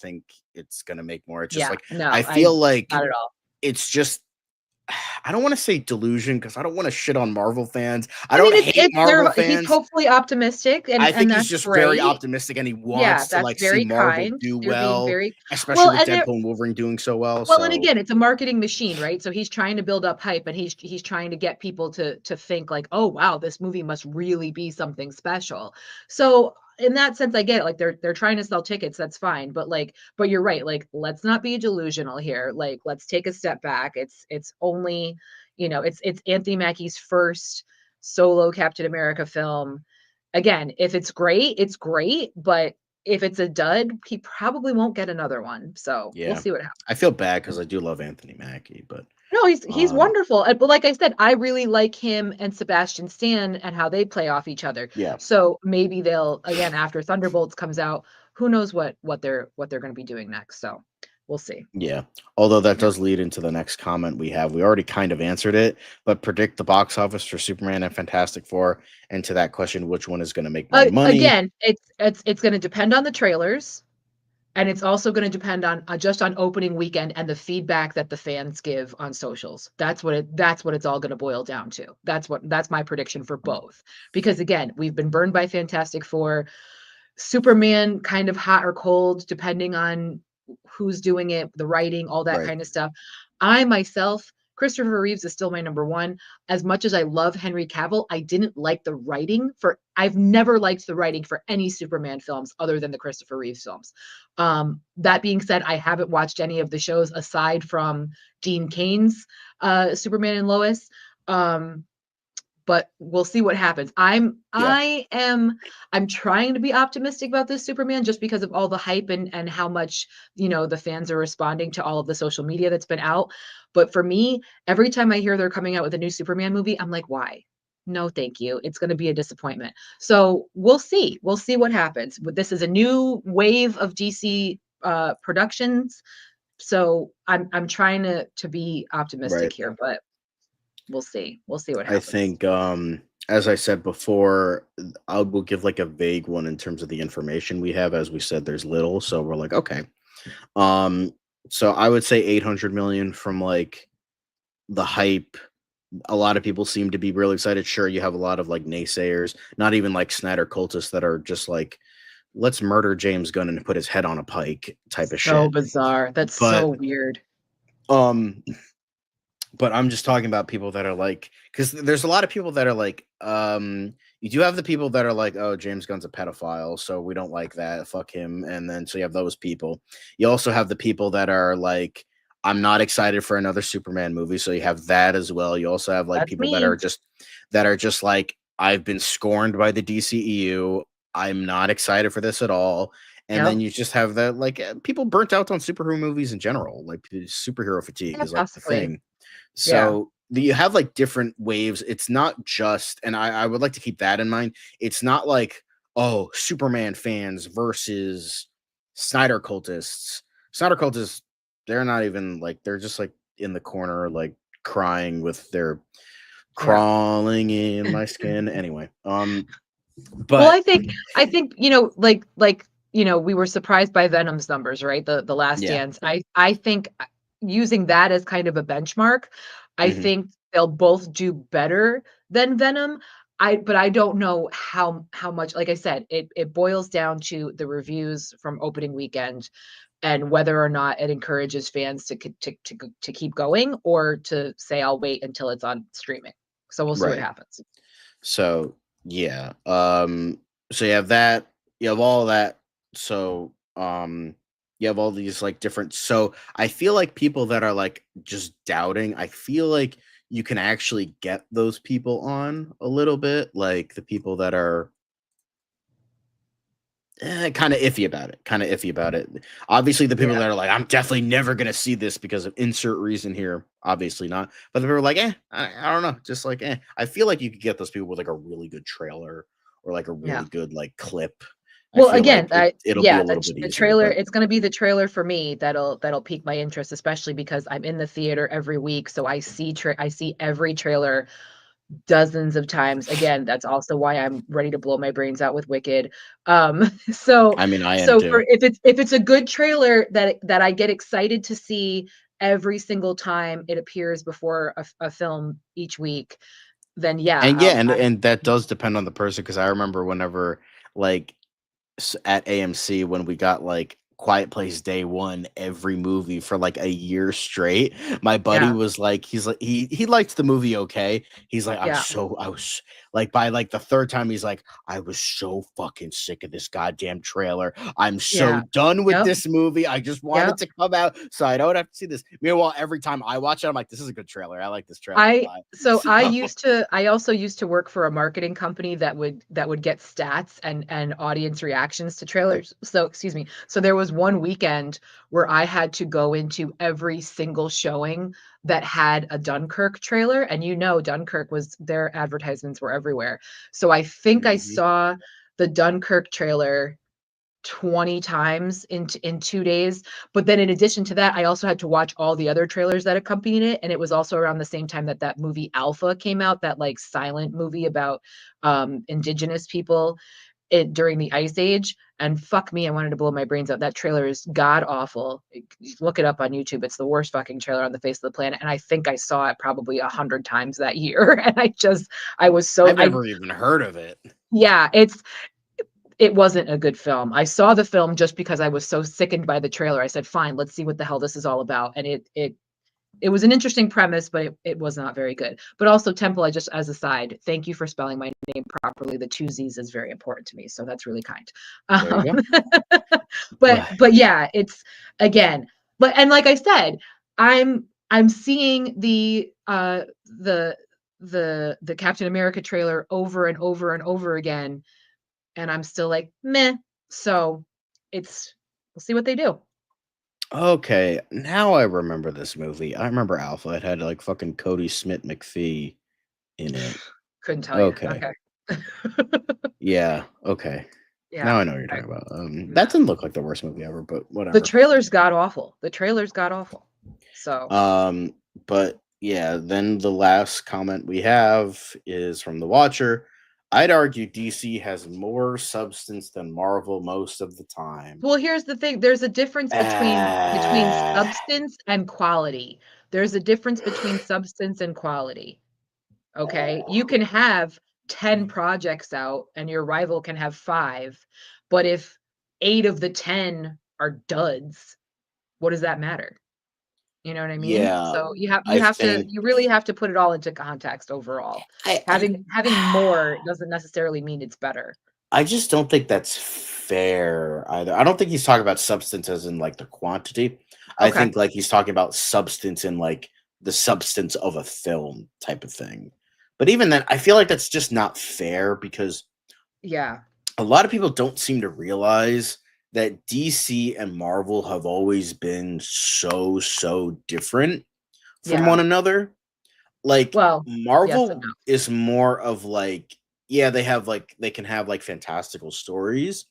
think it's gonna make more. It's just yeah, like I no, feel like not at all. it's just I don't want to say delusion because I don't want to shit on Marvel fans. I I don't mean, hate Marvel he's fans. hopefully optimistic, I and think he's that's just very great. optimistic and he Yeah, wants to that's like see very Marvel kind. do They're being well, very especially well, with and they're Deadpool and Wolverine doing so well. Well, and So again, it's a marketing machine, right? So he's trying to build up hype, and he's trying to get people to think like, "Oh, wow, this movie must really be something special." So in that sense, I get it. Like they're trying to sell tickets. That's fine, but you're right. Like, let's not be delusional here. Like, let's take a step back. It's only, it's Anthony Mackie's first solo Captain America film. Again, if it's great, it's great, but if it's a dud, he probably won't get another one. So we'll yeah, see what happens. I feel bad because I do love Anthony Mackie, but No, he's um, wonderful. But like I said, I really like him and Sebastian Stan and how they play off each other. yeah, So maybe they'll, again, after Thunderbolts comes out, who knows what they're going to be doing next. So we'll see. yeah. Although that Yeah. does lead into the next comment we have. We already kind of answered it, but predict the box office for Superman and Fantastic Four. And to that question, which one is going to make more money? Again, it's going to depend on the trailers. And it's also going to depend on just on opening weekend and the feedback that the fans give on socials. That's what it's all going to boil down to. That's my prediction for both. Because again, we've been burned by Fantastic Four, Superman kind of hot or cold depending on who's doing it, the writing, all that Right. kind of stuff. I myself, Christopher Reeves is still my number one. As much as I love Henry Cavill, I've never liked the writing for any Superman films other than the Christopher Reeves films. That being said, I haven't watched any of the shows aside from Dean Kane's Superman and Lois. But we'll see what happens. Yeah. I'm trying to be optimistic about this Superman just because of all the hype and how much, the fans are responding to all of the social media that's been out. But for me, every time I hear they're coming out with a new Superman movie, I'm like, why? No, thank you. It's going to be a disappointment. So we'll see. We'll see what happens. But this is a new wave of DC productions. So I'm trying to be optimistic Right. here, but we'll see. We'll see what I happens. think, as I said before, I will give like a vague one in terms of the information we have. As we said, there's little, so we're like, okay. Um, so I would say 800 million from like the hype. A lot of people seem to be really excited. Sure, you have a lot of like naysayers, not even like Snyder cultists that are just like, let's murder James Gunn and put his head on a pike type of So shit. bizarre. That's so But weird. um but I'm just talking about people that are like, because there's a lot of people that are like, you do have the people that are like, oh, James Gunn's a pedophile, so we don't like that, fuck him. And then so you have those people. You also have the people that are like, I'm not excited for another Superman movie, so you have that as well. You also have like That's people that are me. just like, I've been scorned by the DCEU. I'm not excited for this at all. And then Yep. you just have the like people burnt out on superhero movies in general. Like superhero fatigue Yeah, is like the possibly. thing. Yeah. So you have like different waves. It's not just, and I would like to keep that in mind. It's not like, oh, Superman fans versus Snyder cultists. Snyder cultists, they're not even like, they're just like in the corner, like crying with their Yeah. crawling in my skin. Anyway, Well, but I think, we were surprised by Venom's numbers, right? The Last yeah. Dance. I think using that as kind of a benchmark, I Hmm. think they'll both do better than Venom. But I don't know how much, like I said, it boils down to the reviews from opening weekend and whether or not it encourages fans to keep going or to say I'll wait until it's on streaming. So we'll see what Right. happens. So yeah. So you have that, you have all that. So you have all these like different, so I feel like people that are like just doubting, I feel like you can actually get those people on a little bit, like the people that are kind of iffy about it, Obviously, the people Yeah. that are like, I'm definitely never gonna see this because of insert reason here. Obviously not. But the people are like, I don't know, just like, I feel like you could get those people with like a really good trailer or like a Yeah. really good like clip. I Well, feel again, like it'll be yeah, a little bit the easier, trailer, but it's gonna be the trailer for me that'll pique my interest, especially because I'm in the theater every week, so I see every trailer dozens of times. Again, that's also why I'm ready to blow my brains out with Wicked. So I mean, I am so for too. if it's a good trailer that I get excited to see every single time it appears before a film each week, then yeah, And yeah, and that does depend on the person, because I remember whenever like at AMC when we got like Quiet Place Day One every movie for like a year straight. My buddy yeah, was like, he's like he liked the movie okay. He's like, yeah, I was like by like the third time he's like, I was so fucking sick of this goddamn trailer. I'm so yeah, done with yep, this movie. I just want it yep. to come out so I don't have to see this. Meanwhile, every time I watch it, I'm like, this is a good trailer. I like this trailer a I lot. so So I also used to work for a marketing company that would get stats and audience reactions to trailers. So, excuse me. So there was one weekend where I had to go into every single showing that had a Dunkirk trailer, and Dunkirk was, their advertisements were everywhere. So I think I Mhm. saw the Dunkirk trailer 20 times in 2 days. But then in addition to that, I also had to watch all the other trailers that accompanied it, and it was also around the same time that movie Alpha came out, that, like, silent movie about, indigenous people during the Ice Age, and fuck me, I wanted to blow my brains out. That trailer is god awful. Look it up on YouTube. It's the worst fucking trailer on the face of the planet, and I think I saw it probably 100 times that year, and I was so I've never even heard of it. yeah, it wasn't a good film. I saw the film just because I was so sickened by the trailer. I said, "Fine, let's see what the hell this is all about." And it was an interesting premise, but it was not very good. But also, Temple, I just, as a side, thank you for spelling my name properly. The two Z's is very important to me, so that's really kind. There you Um, go. but Well, but yeah, it's, again, and like I said, I'm seeing the Captain America trailer over and over and over again, and I'm still like, meh. So we'll see what they do. okay, now I remember this movie. I remember Alpha. It had like fucking Cody Smith McPhee in it. Couldn't tell you. Okay. Okay. Yeah. Okay. Yeah. Now I know what you're I, talking about. yeah. That didn't look like the worst movie ever, but The whatever. trailer's got awful. The trailer's got awful. So But yeah, then the last comment we have is from the Watcher. I'd argue DC has more substance than Marvel most of the time. Well, here's the thing, there's a difference between Ah, substance and quality. There's a difference between substance and quality, okay? You can have 10 projects out and your rival can have 5, but if 8 of the 10 are duds, what does that matter? You know what I mean? yeah, So you I have to think you really have to put it all into context overall. I Having more doesn't necessarily mean it's better. I just don't think that's fair either. I don't think he's talking about substance as in like the quantity. I Okay. think like he's talking about substance in like the substance of a film type of thing. But even then, I feel like that's just not fair because Yeah. a lot of people don't seem to realize that DC and Marvel have always been so different from Yeah. one another. Like Well, yes and Marvel no. is more of like, yeah, they can have like fantastical stories,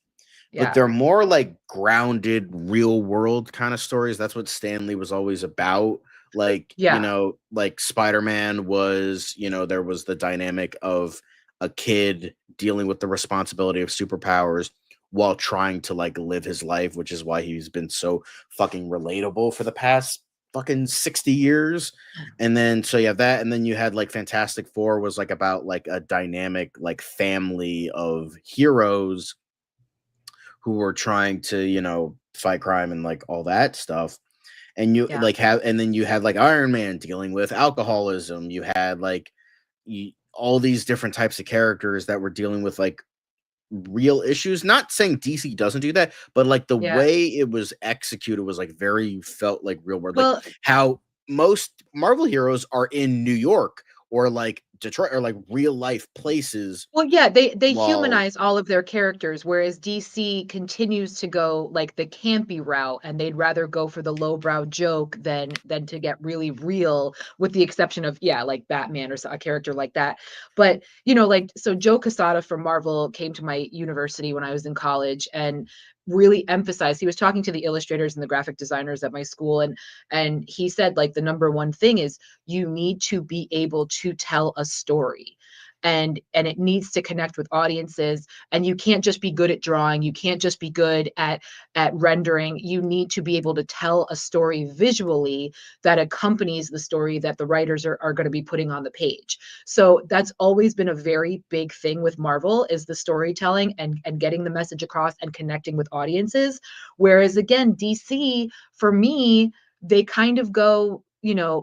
but Yeah. they're more like grounded real world kind of stories. That's what Stanley was always about. Like, Yeah. like Spider-Man was, there was the dynamic of a kid dealing with the responsibility of superpowers while trying to like live his life, which is why he's been so fucking relatable for the past fucking 60 years. And then so yeah, that, and then you had like Fantastic Four was like about like a dynamic like family of heroes who were trying to, fight crime and like all that stuff. And you Yeah. like have, and then you had like Iron Man dealing with alcoholism. You had like all these different types of characters that were dealing with like real issues. Not saying DC doesn't do that, but like the Yeah. way it was executed was like very felt like real world. Like Well, how most Marvel heroes are in New York or like Detroit or like real life places yeah, they while humanize all of their characters, whereas DC continues to go like the campy route, and they'd rather go for the lowbrow joke than to get really real, with the exception of yeah, like Batman or a character like that. But like so Joe Quesada from Marvel came to my university when I was in college and really emphasized, he was talking to the illustrators and the graphic designers at my school, and he said like the number one thing is you need to be able to tell a story, and it needs to connect with audiences, and you can't just be good at drawing, you can't just be good at rendering, you need to be able to tell a story visually that accompanies the story that the writers are going to be putting on the page. So that's always been a very big thing with Marvel, is the storytelling and getting the message across and connecting with audiences. Whereas again, DC, for me, they kind of go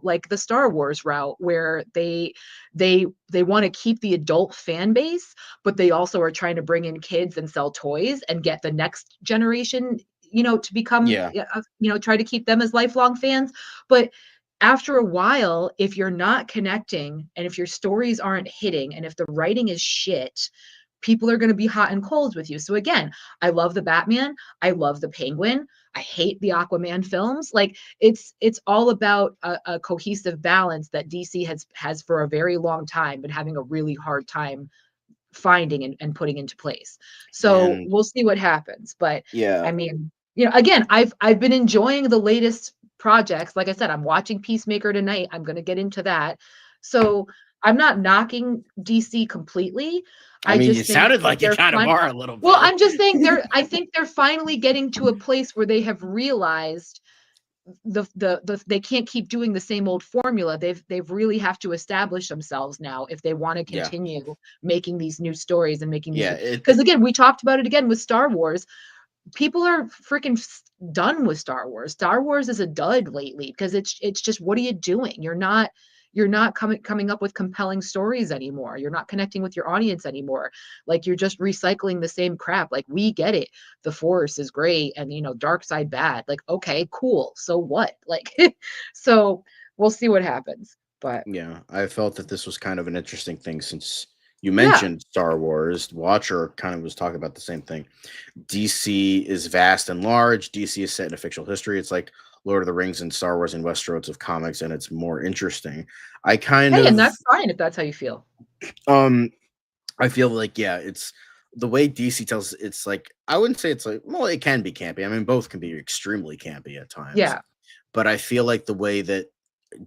like the Star Wars route, where they want to keep the adult fan base, but they also are trying to bring in kids and sell toys and get the next generation to become yeah, try to keep them as lifelong fans. But after a while, if you're not connecting and if your stories aren't hitting and if the writing is shit, people are going to be hot and cold with you. So again, I love the Batman, I love the Penguin, I hate the Aquaman films. Like it's all about a cohesive balance that DC has for a very long time been having a really hard time finding and putting into place. So and we'll see what happens. But yeah, I mean, again, I've been enjoying the latest projects. Like I said, I'm watching Peacemaker tonight. I'm going to get into that. So I'm not knocking DC completely. I I mean, you just think sounded like you they're kind of fine. are a little Well, bit. I'm just saying I think they're finally getting to a place where they have realized they can't keep doing the same old formula. They've really have to establish themselves now if they want to Yeah, continue making these new stories and making these, yeah, because again, we talked about it again with Star Wars. People are freaking done with Star Wars. Star Wars is a dud lately because it's just, what are you doing? You're not coming up with compelling stories anymore. You're not connecting with your audience anymore. Like you're just recycling the same crap. Like, we get it. The Force is great and dark side bad. Like, okay, cool. So what? Like so we'll see what happens. But yeah. I felt that this was kind of an interesting thing since you yeah. mentioned Star Wars. Watcher kind of was talking about the same thing. DC is vast and large. DC is set in a fictional history. It's like Lord of the Rings and Star Wars and Westeros of comics, and it's more interesting. I kind Hey, and of that's fine if that's how you feel. um I feel like yeah, it's the way DC tells it's like I wouldn't say it's like well, it can be campy. I mean, both can be extremely campy at times. Yeah. But I feel like the way that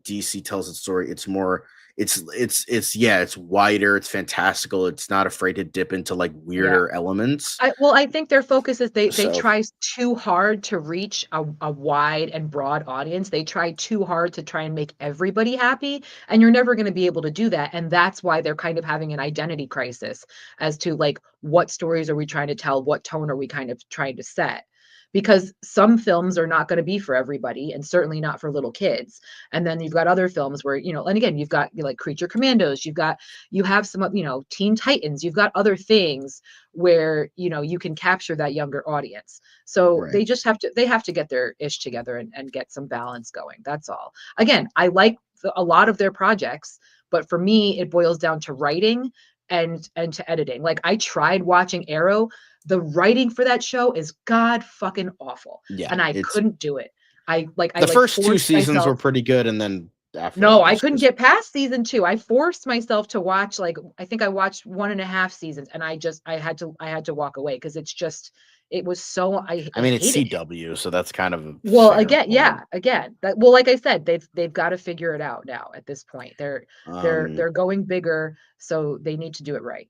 DC tells its story, it's more it's wider, it's fantastical, it's not afraid to dip into like Yeah. weirder elements. I think their focus is they So try too hard to reach a wide and broad audience. They try too hard to try and make everybody happy, and you're never going to be able to do that. And that's why they're kind of having an identity crisis as to like what stories are we trying to tell, what tone are we kind of trying to set. Because some films are not going to be for everybody, and certainly not for little kids. And then you've got other films where, and again, you've got like Creature Commandos, you have some, Teen Titans, you've got other things where you can capture that younger audience. So right. they have to get their ish together and get some balance going. That's all. Again, I like a lot of their projects, but for me it boils down to writing and to editing. Like, I tried watching Arrow. The writing for that show is god fucking awful, Yeah, and I it's couldn't do it. I the like first two forced seasons were myself. pretty good, and then after No, that I it's couldn't just get past season 2. I forced myself to watch, like, I think I watched 1.5 seasons, and I had to walk away because it was so I I mean, it's hated it. CW, so that's kind of a Well, fair again, point. yeah, again, like I said, they've got to figure it out now at this point. They're Um, they're going bigger, so they need to do it right.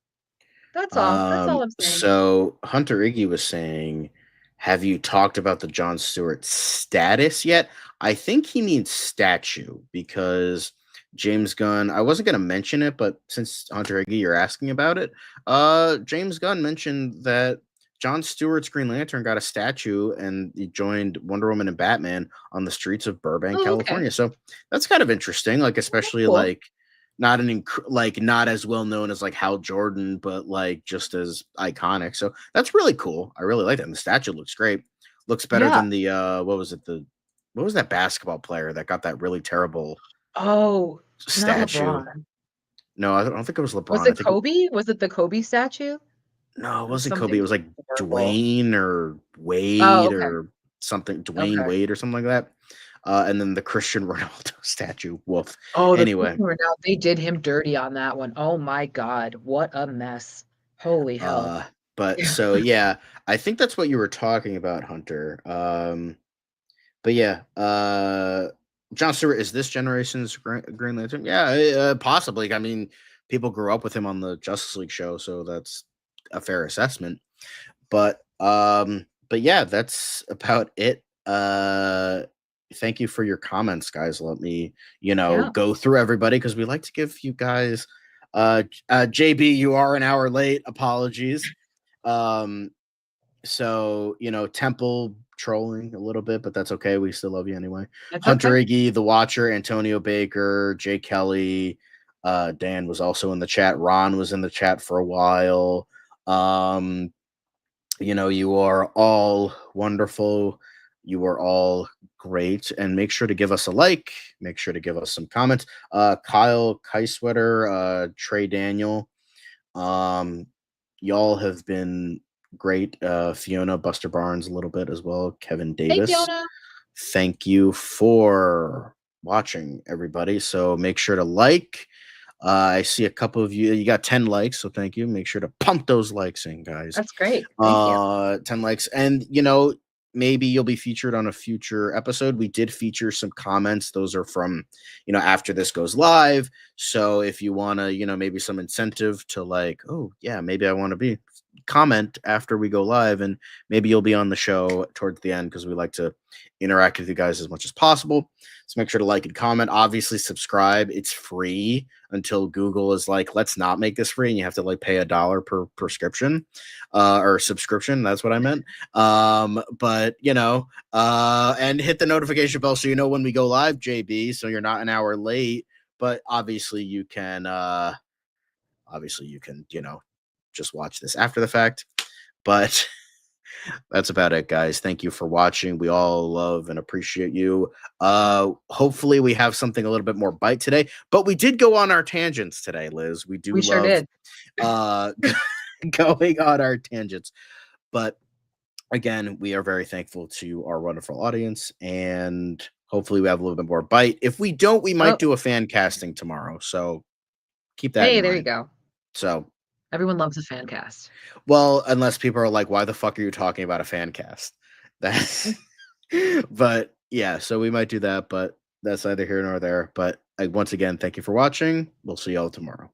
That's all. That's all I'm saying. so Hunter Iggy was saying, have you talked about the Jon Stewart status yet? I think he means statue because James Gunn, I wasn't going to mention it, but since Hunter Iggy, you're asking about it, James Gunn mentioned that Jon Stewart's Green Lantern got a statue and he joined Wonder Woman and Batman on the streets of Burbank, Oh, okay. California. So that's kind of interesting, like, Well, that's especially cool. like like not as well known as like Hal Jordan, but like just as iconic. So that's really cool. I really like that. And the statue looks great. Looks better Yeah. than the what was that basketball player that got that really terrible Oh, not statue? LeBron. No, I don't think it was Was LeBron. I it think Kobe? Was it the Kobe statue? no, it It was wasn't Kobe. It something was like horrible. Dwayne or Oh, Wade okay. or something. Dwayne Okay. Wade or something like that. And then the Christian Ronaldo statue. Wolf. Oh, the Anyway, Christian Ronaldo, they did him dirty on that one. Oh my god, what a mess. Holy hell. uh, but Yeah. so yeah, I think that's what you were talking about, Hunter. But yeah, Jon Stewart is this generation's Green Lantern. Yeah, possibly. I mean, people grew up with him on the Justice League show, so that's a fair assessment. But yeah, that's about it. Thank you for your comments, guys. Let me, Yeah. go through everybody because we like to give you guys. JB, you are an hour late. Apologies. Um, so, Temple trolling a little bit, but that's okay. We still love you anyway. That's Hunter okay. Iggy, The Watcher, Antonio Baker, Jay Kelly, Dan was also in the chat. Ron was in the chat for a while. You are all wonderful. You are all great. And make sure to give us a like. Make sure to give us some comments. Kyle Kaiswetter, Trey Daniel. Um, y'all have been great. Fiona, Buster Barnes, a little bit as well. Kevin Hey, Davis. Fiona. Thank you for watching, everybody. So make sure to like. I see a couple of you. You got 10 likes, so thank you. Make sure to pump those likes in, guys. That's great. Thank you. 10 likes. And maybe you'll be featured on a future episode. We did feature some comments. Those are from, after this goes live. So if you want to, maybe some incentive to like, oh yeah, maybe I want to be comment after we go live, and maybe you'll be on the show towards the end because we like to interact with you guys as much as possible. So make sure to like and comment. Obviously, subscribe. It's free until Google is like, let's not make this free, and you have to like pay $1 per prescription or subscription. That's what I meant. But and hit the notification bell so you know when we go live, JB, so you're not an hour late. But obviously you can just watch this after the fact. But that's about it, guys. Thank you for watching. We all love and appreciate you. Hopefully we have something a little bit more bite today, but we did go on our tangents today, Liz. We do We sure love did. going on our tangents. But again, we are very thankful to our wonderful audience, and hopefully we have a little bit more bite. If we don't, we might Oh, do a fan casting tomorrow. So keep that hey, in there you mind. go. So, Everyone loves a fan cast. well, unless people are like, why the fuck are you talking about a fan cast? That's but yeah, so we might do that. But that's neither here nor there. But once again, thank you for watching. We'll see y'all tomorrow.